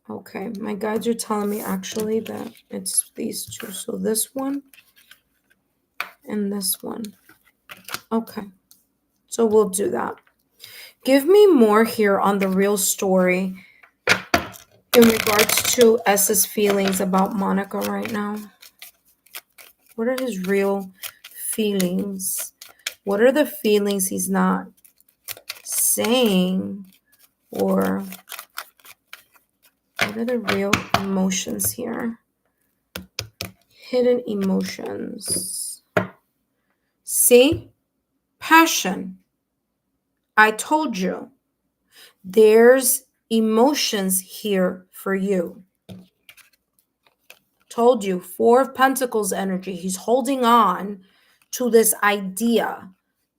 Okay, my guides are telling me actually that it's these two. So this one and this one. Okay, so we'll do that. Give me more here on the real story in regards to S's feelings about Monica right now. What are his real feelings? What are the feelings he's not saying? Or what are the real emotions here? Hidden emotions. See? Passion. I told you. There's emotions here for you. Told you. Four of Pentacles energy. He's holding on to this idea,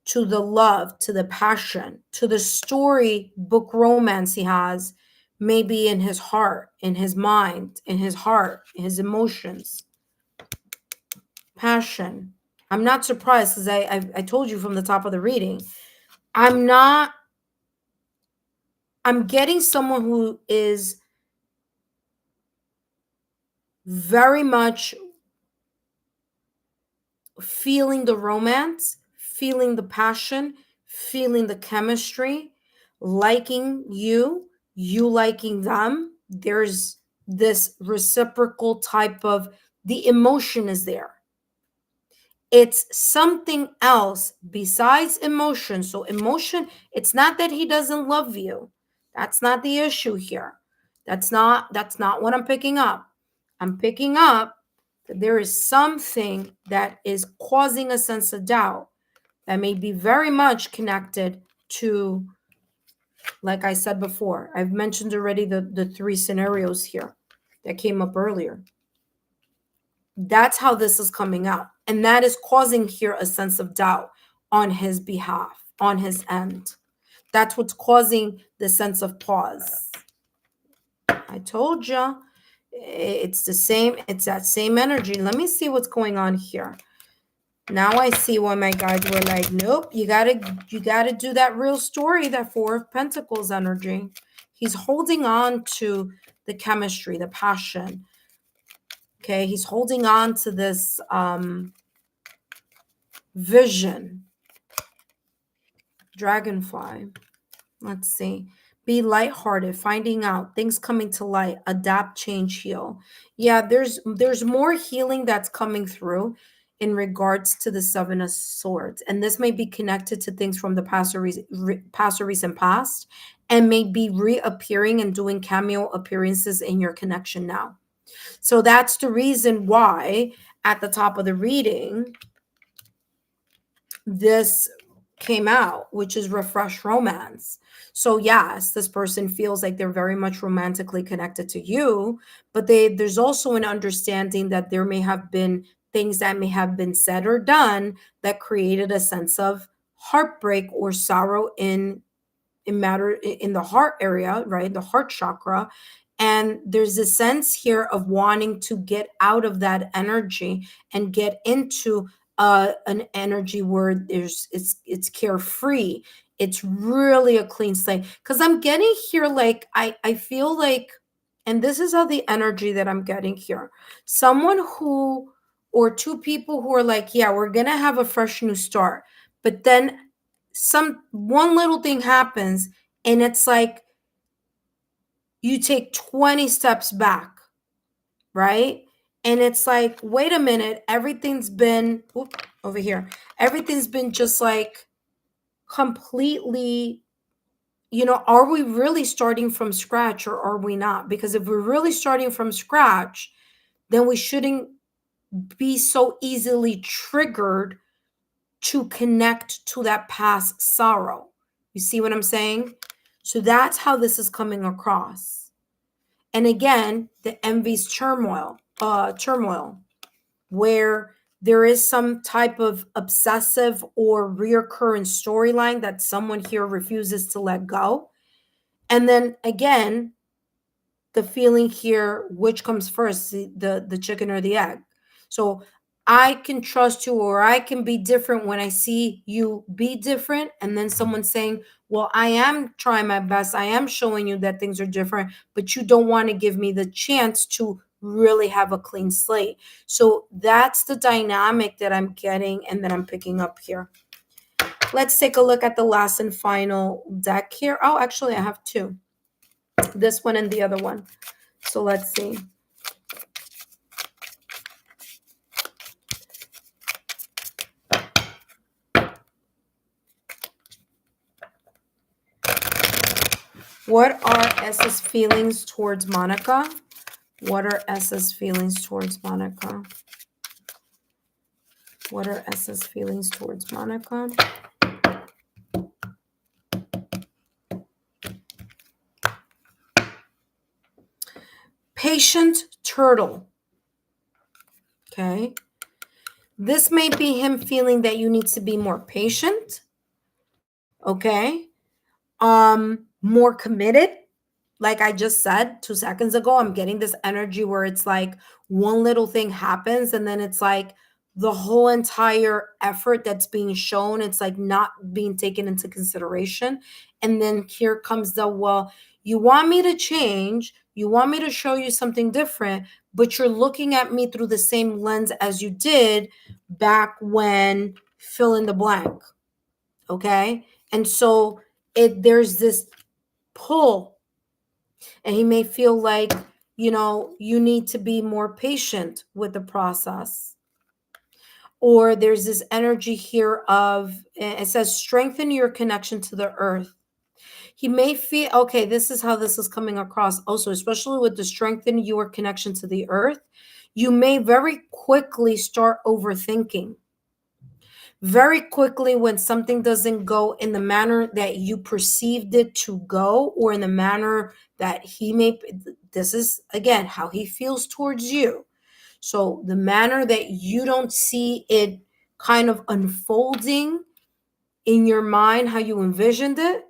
to the love, to the passion, to the storybook romance he has, maybe in his heart, in his mind, in his heart, in his emotions. Passion. I'm not surprised, because I told you from the top of the reading. I'm getting someone who is very much feeling the romance, feeling the passion, feeling the chemistry, liking you, you liking them. There's this reciprocal type of, the emotion is there. It's something else besides emotion. So emotion, it's not that he doesn't love you. That's not the issue here. That's not what I'm picking up. I'm picking up that there is something that is causing a sense of doubt that may be very much connected to, like I said before, I've mentioned already the three scenarios here that came up earlier. That's how this is coming out. And that is causing here a sense of doubt on his behalf, on his end. That's what's causing the sense of pause. I told you, it's the same, it's that same energy. Let me see what's going on here. Now I see why my guides were like, nope, you gotta do that real story, that Four of Pentacles energy. He's holding on to the chemistry, the passion. Okay, he's holding on to this vision. Dragonfly. Let's see. Be lighthearted, finding out, things coming to light, adapt, change, heal. Yeah, there's more healing that's coming through in regards to the Seven of Swords. And this may be connected to things from the past or recent past, and may be reappearing and doing cameo appearances in your connection now. So that's the reason why at the top of the reading, this came out, which is refresh romance. So yes, this person feels like they're very much romantically connected to you, but there's also an understanding that there may have been things that may have been said or done that created a sense of heartbreak or sorrow in the heart area, right? The heart chakra. And there's a sense here of wanting to get out of that energy and get into an energy where it's carefree. It's really a clean slate. Because I'm getting here, like I feel like, and this is how the energy that I'm getting here. Someone who, or two people who are like, yeah, we're gonna have a fresh new start. But then one little thing happens, and it's like you take 20 steps back, right? And it's like, wait a minute, everything's been over here. Everything's been just like completely, are we really starting from scratch or are we not? Because if we're really starting from scratch, then we shouldn't be so easily triggered to connect to that past sorrow. You see what I'm saying? So that's how this is coming across. And again, the envy's turmoil, where there is some type of obsessive or reoccurring storyline that someone here refuses to let go. And then again, the feeling here, which comes first, the chicken or the egg. So I can trust you, or I can be different when I see you be different. And then someone saying, well, I am trying my best. I am showing you that things are different, but you don't want to give me the chance to really have a clean slate. So that's the dynamic that I'm getting and that I'm picking up here. Let's take a look at the last and final deck here. Oh, actually, I have two. This one and the other one. So let's see. What are S's feelings towards Monica? What are S's feelings towards Monica? What are S's feelings towards Monica? Patient turtle. Okay. This may be him feeling that you need to be more patient. Okay. More committed. Like I just said 2 seconds ago, I'm getting this energy where it's like one little thing happens and then it's like the whole entire effort that's being shown, it's like not being taken into consideration. And then here comes the, well, you want me to change, you want me to show you something different, but you're looking at me through the same lens as you did back when fill in the blank. Okay. And so there's this pull, and he may feel like, you need to be more patient with the process. Or there's this energy here of, it says, strengthen your connection to the earth. He may feel, okay, this is how this is coming across also, especially with the strengthen your connection to the earth. You may very quickly start overthinking. Very quickly, when something doesn't go in the manner that you perceived it to go, or in the manner that he may, this is again how he feels towards you. So the manner that you don't see it kind of unfolding in your mind, how you envisioned it,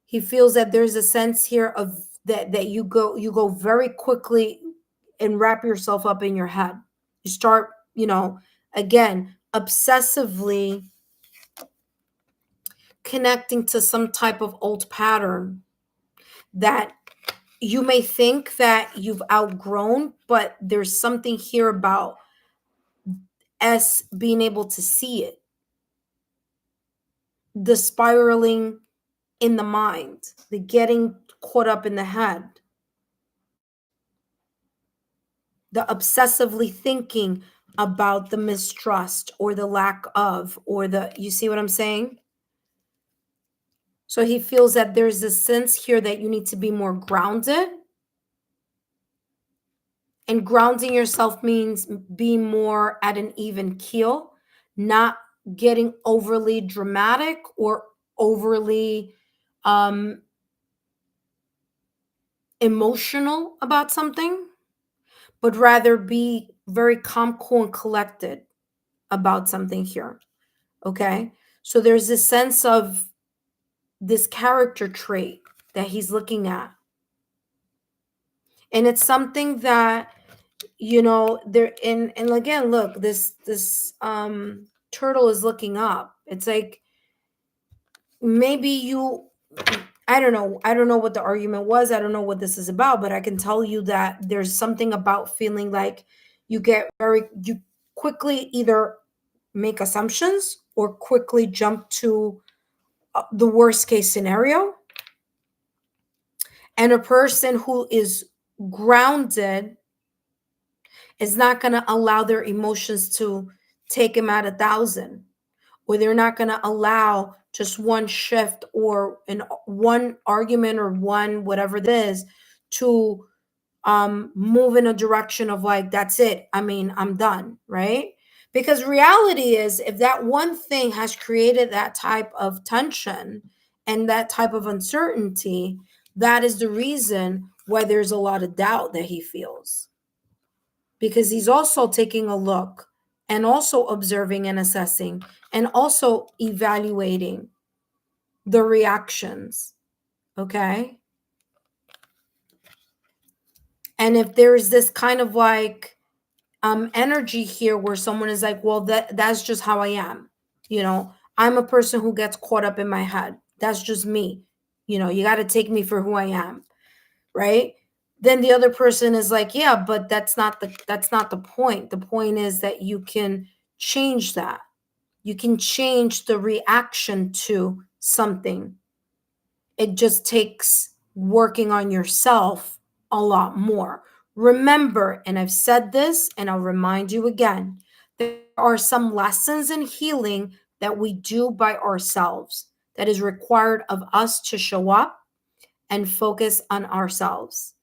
he feels that there's a sense here of that you go very quickly and wrap yourself up in your head. You start, again, obsessively connecting to some type of old pattern that you may think that you've outgrown, but there's something here about S being able to see it, the spiraling in the mind, the getting caught up in the head, the obsessively thinking about the mistrust or the lack of, or you see what I'm saying? So he feels that there's a sense here that you need to be more grounded. And grounding yourself means being more at an even keel, not getting overly dramatic or overly emotional about something, but rather be very calm, cool, and collected about something here. Okay. So there's this sense of this character trait that he's looking at. And it's something that, there, and again, look, this turtle is looking up. It's like, maybe I don't know what the argument was. I don't know what this is about, but I can tell you that there's something about feeling like you quickly either make assumptions or quickly jump to the worst case scenario. And a person who is grounded is not going to allow their emotions to take him at 1,000, or they're not going to allow just one shift or one argument or one whatever it is to move in a direction of like, that's it. I mean, I'm done, right? Because reality is, if that one thing has created that type of tension and that type of uncertainty, that is the reason why there's a lot of doubt that he feels. Because he's also taking a look and also observing and assessing and also evaluating the reactions. Okay. And if there's this kind of like energy here where someone is like, well, that's just how I am. I'm a person who gets caught up in my head. That's just me. You got to take me for who I am, right? Then the other person is like, yeah, but that's not the point. The point is that you can change that. You can change the reaction to something. It just takes working on yourself a lot more. Remember, and I've said this and I'll remind you again, there are some lessons in healing that we do by ourselves that is required of us to show up and focus on ourselves.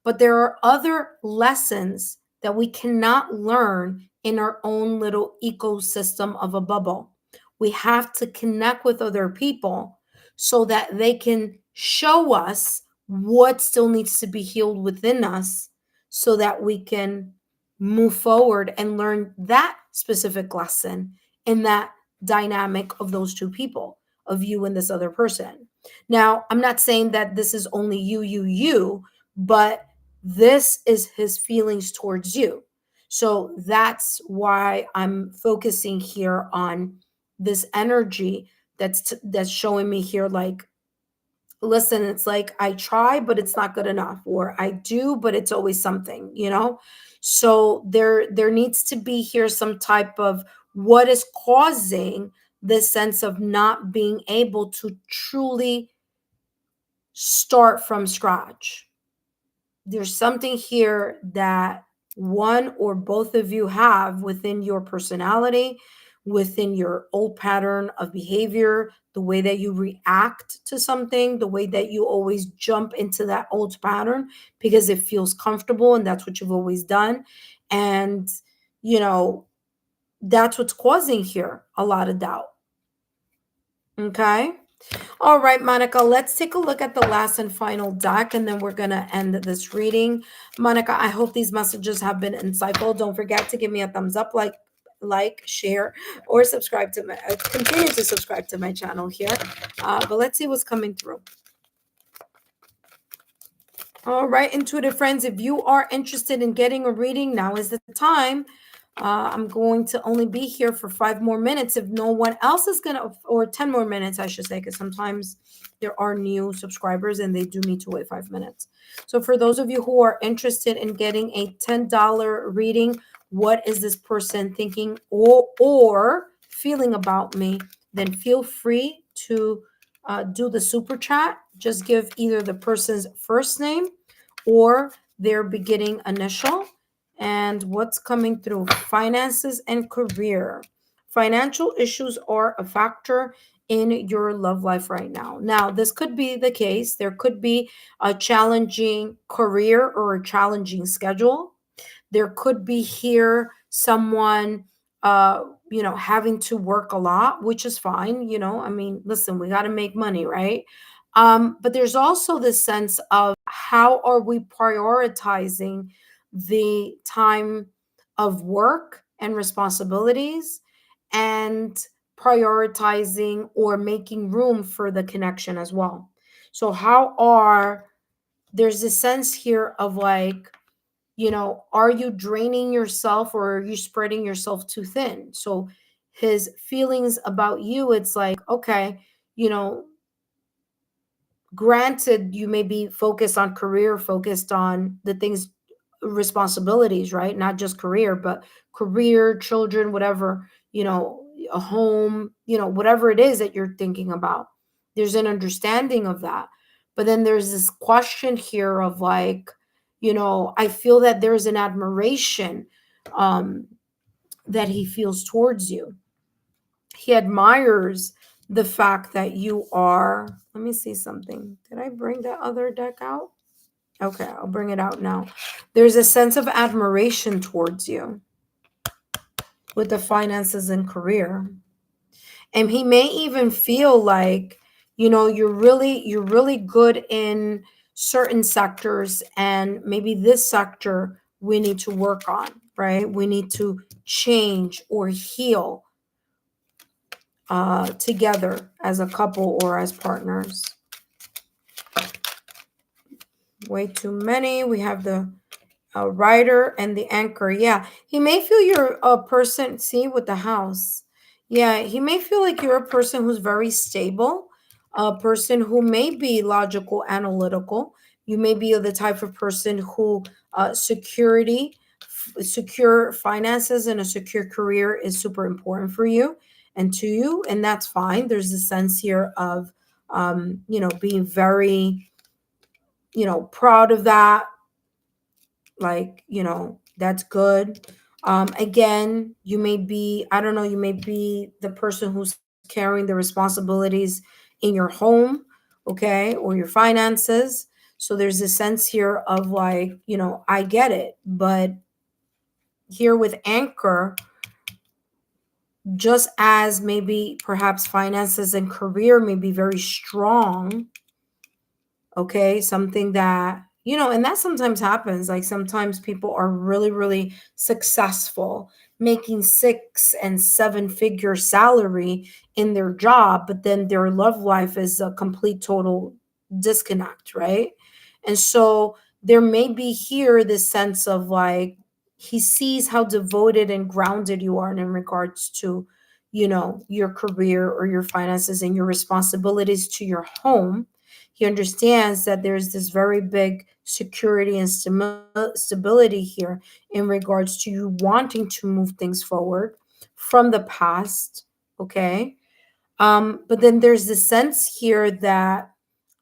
But there are other lessons that we cannot learn in our own little ecosystem of a bubble. We have to connect with other people so that they can show us what still needs to be healed within us so that we can move forward and learn that specific lesson in that dynamic of those two people, of you and this other person. Now, I'm not saying that this is only you, but this is his feelings towards you. So that's why I'm focusing here on this energy that's showing me here, like, listen, it's like I try but it's not good enough, or I do but it's always something. So there needs to be here some type of what is causing this sense of not being able to truly start from scratch. There's something here that one or both of you have within your personality, within your old pattern of behavior, the way that you react to something, the way that you always jump into that old pattern because it feels comfortable and that's what you've always done. And, you know, that's what's causing here a lot of doubt. Okay. All right, Monica, let's take a look at the last and final deck, and then we're going to end this reading. Monica, I hope these messages have been insightful. Don't forget to give me a thumbs up, like, share, or subscribe to continue to subscribe to my channel here. But let's see what's coming through. All right, intuitive friends, if you are interested in getting a reading, now is the time. I'm going to only be here for 5 more minutes if no one else is going to, or 10 more minutes, I should say, because sometimes there are new subscribers and they do need to wait 5 minutes. So for those of you who are interested in getting a $10 reading, what is this person thinking or feeling about me, then feel free to do the super chat. Just give either the person's first name or their beginning initial. And what's coming through? Finances and career. Financial issues are a factor in your love life right now. Now, this could be the case. There could be a challenging career or a challenging schedule. There could be here someone having to work a lot, which is fine. I mean, listen, we got to make money, right? But there's also this sense of how are we prioritizing the time of work and responsibilities, and prioritizing or making room for the connection as well. So there's a sense here of like, are you draining yourself or are you spreading yourself too thin? So his feelings about you, it's like, okay, granted, you may be focused on career, focused on the things, responsibilities, right? Not just career, but career, children, whatever, a home, whatever it is that you're thinking about. There's an understanding of that. But then there's this question here of like, I feel that there's an admiration that he feels towards you. He admires the fact that you are, let me see something. Did I bring that other deck out? Okay, I'll bring it out now. There's a sense of admiration towards you with the finances and career. And he may even feel like, you're really good in certain sectors, and maybe this sector we need to work on, right? We need to change or heal together as a couple or as partners. Way too many. We have the Rider and the anchor. Yeah, he may feel you're a person. See, with the house. Yeah, he may feel like you're a person who's very stable, a person who may be logical, analytical. You may be the type of person who secure finances and a secure career is super important for you and to you, and that's fine. There's a sense here of being very, proud of that, like, that's good. Again, you may be, I don't know, you may be the person who's carrying the responsibilities in your home, okay, or your finances. So there's a sense here of like, I get it. But here with anchor, just as maybe perhaps finances and career may be very strong, okay, something that, and that sometimes happens. Like sometimes people are really, really successful, making 6 and 7 figure salary in their job, but then their love life is a complete total disconnect, right? And so there may be here this sense of like, he sees how devoted and grounded you are in regards to, your career or your finances and your responsibilities to your home. He understands that there's this very big security and stability here in regards to you wanting to move things forward from the past. Okay. But then there's the sense here that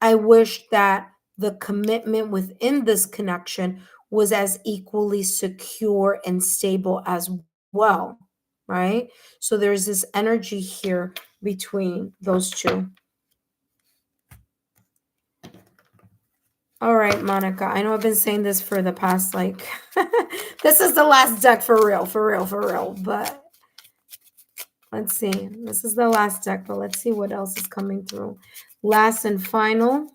I wish that the commitment within this connection was as equally secure and stable as well. Right. So there's this energy here between those two. All right, Monica. I know I've been saying this for the past, like, this is the last deck for real, for real, for real. But let's see. This is the last deck, but let's see what else is coming through. Last and final.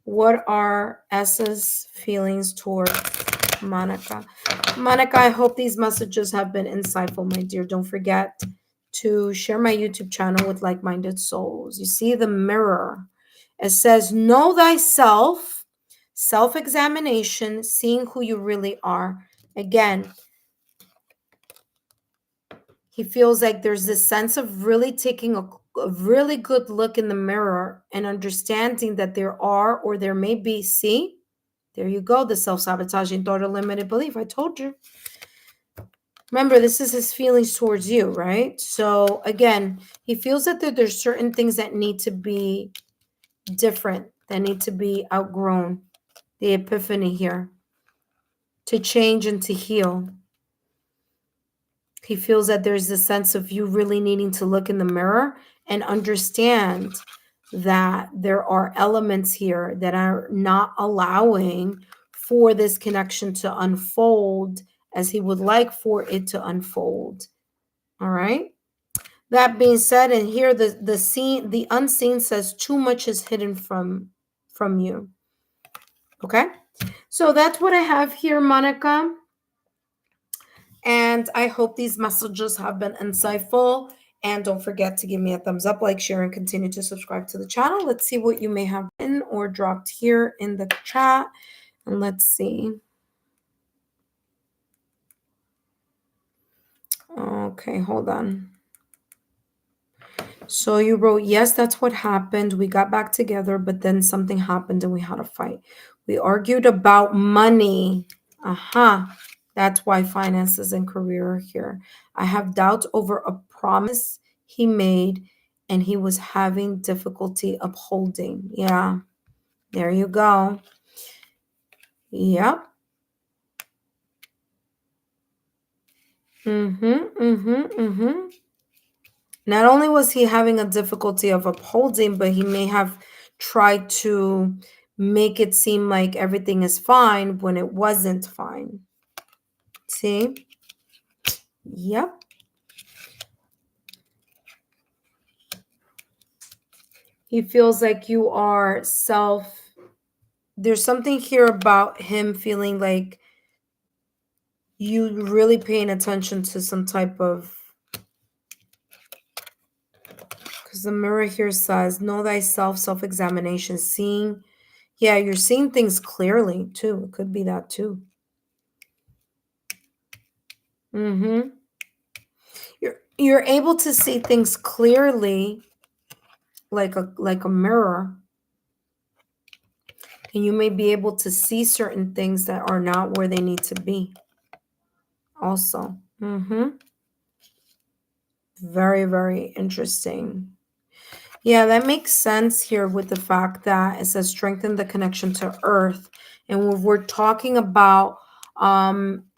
What are S's feelings toward Monica? Monica, I hope these messages have been insightful, my dear. Don't forget to share my YouTube channel with like-minded souls. You see the mirror. It says, know thyself, self-examination, seeing who you really are. Again, he feels like there's this sense of really taking a really good look in the mirror and understanding that there are, or there may be, see, there you go, the self-sabotaging thought or limited belief. I told you. Remember, this is his feelings towards you, right? So again, he feels that there's certain things that need to be different, that need to be outgrown. The epiphany here. To change and to heal. He feels that there's a sense of you really needing to look in the mirror and understand that there are elements here that are not allowing for this connection to unfold as he would like for it to unfold. All right. That being said, and here the unseen says too much is hidden from you. Okay. So that's what I have here, Monica. And I hope these messages have been insightful. And don't forget to give me a thumbs up, like, share, and continue to subscribe to the channel. Let's see what you may have written or dropped here in the chat. And let's see. Okay, hold on. So you wrote, yes, that's what happened. We got back together, but then something happened and we had a fight. We argued about money. That's why finances and career are here. I have doubts over a promise he made and he was having difficulty upholding. Yeah, there you go. Yep. Not only was he having a difficulty of upholding, but he may have tried to make it seem like everything is fine when it wasn't fine. See? Yep. He feels like you are there's something here about him feeling like you really paying attention to some type of, because the mirror here says, know thyself, self-examination, seeing Yeah, you're seeing things clearly too. It could be that too. Mm-hmm. You're able to see things clearly like a mirror, and you may be able to see certain things that are not where they need to be also. Mm-hmm. Very, very interesting. Yeah, that makes sense here with the fact that it says strengthen the connection to earth. And when we're talking about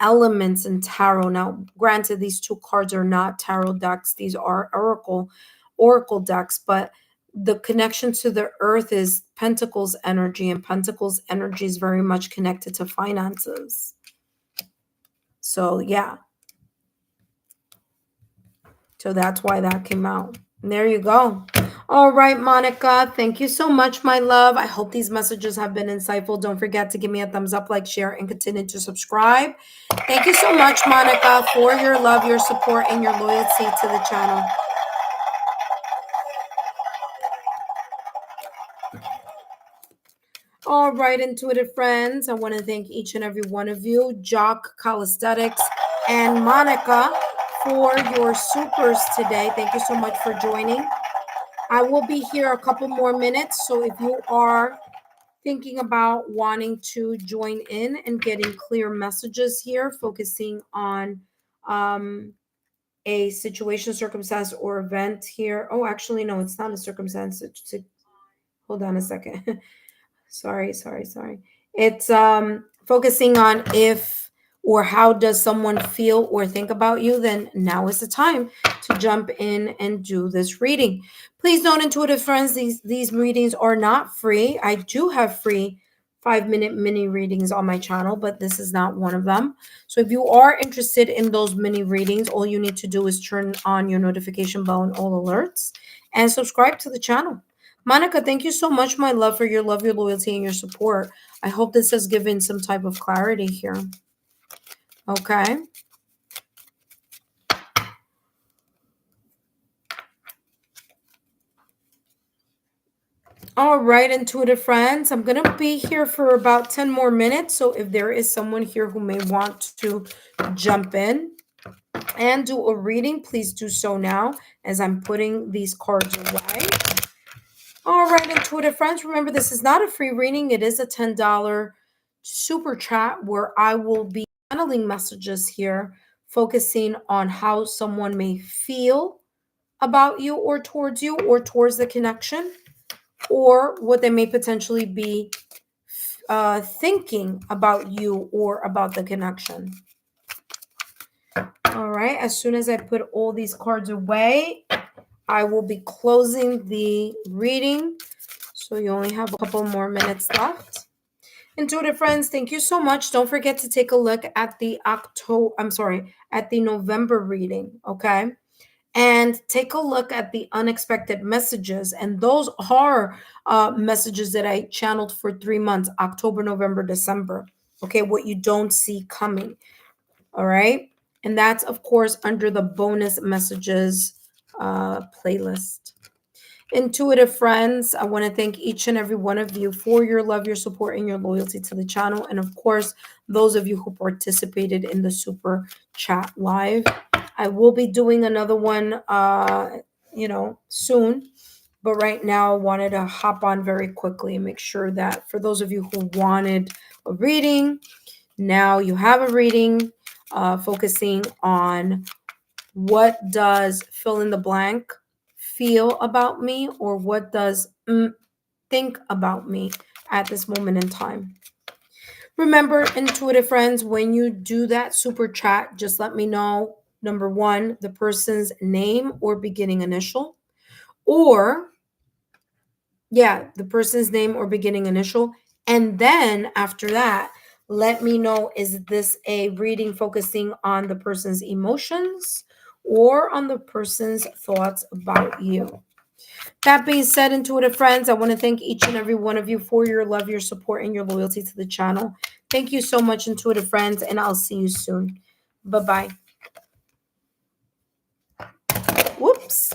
elements in tarot, now granted, these two cards are not tarot decks, these are oracle decks, but the connection to the earth is Pentacles energy, and Pentacles energy is very much connected to finances. So yeah, so that's why that came out. And there you go. All right, Monica. Thank you so much, my love. I hope these messages have been insightful. Don't forget to give me a thumbs up, like, share, and continue to subscribe. Thank you so much, Monica, for your love, your support, and your loyalty to the channel. All right, intuitive friends. I want to thank each and every one of you, Jock Calisthenics and Monica, for your supers today. Thank you so much for joining. I will be here a couple more minutes, so if you are thinking about wanting to join in and getting clear messages here, focusing on a situation, circumstance, or event here. Oh, actually, no, it's not a circumstance. Hold on a second. Sorry. It's focusing on if or how does someone feel or think about you, then now is the time to jump in and do this reading. Please note, intuitive friends, these readings are not free. I do have free 5-minute mini readings on my channel, but this is not one of them. So if you are interested in those mini readings, all you need to do is turn on your notification bell and all alerts and subscribe to the channel. Monica, thank you so much, my love, for your love, your loyalty, and your support. I hope this has given some type of clarity here. Okay. All right, intuitive friends, I'm going to be here for about 10 more minutes. So if there is someone here who may want to jump in and do a reading, please do so now as I'm putting these cards away. All right, intuitive friends, remember this is not a free reading. It is a $10 super chat where I will be channeling messages here, focusing on how someone may feel about you or towards the connection, or what they may potentially be thinking about you or about the connection. All right, as soon as I put all these cards away, I will be closing the reading. So you only have a couple more minutes left. Intuitive friends, thank you so much. Don't forget to take a look at the November reading, okay? And take a look at the unexpected messages. And those are messages that I channeled for 3 months, October, November, December. Okay, what you don't see coming. All right. And that's, of course, under the bonus messages playlist. Intuitive friends, I want to thank each and every one of you for your love, your support, and your loyalty to the channel. And of course, those of you who participated in the super chat live. I will be doing another one, soon. But right now, I wanted to hop on very quickly and make sure that for those of you who wanted a reading, now you have a reading focusing on what does fill in the blank feel about me, or what does think about me at this moment in time. Remember, intuitive friends, when you do that super chat, just let me know, number one, the person's name or beginning initial, or the person's name or beginning initial. And then after that, let me know, is this a reading focusing on the person's emotions or on the person's thoughts about you? That being said, intuitive friends, I want to thank each and every one of you for your love, your support, and your loyalty to the channel. Thank you so much, intuitive friends, and I'll see you soon. Bye-bye. Whoops.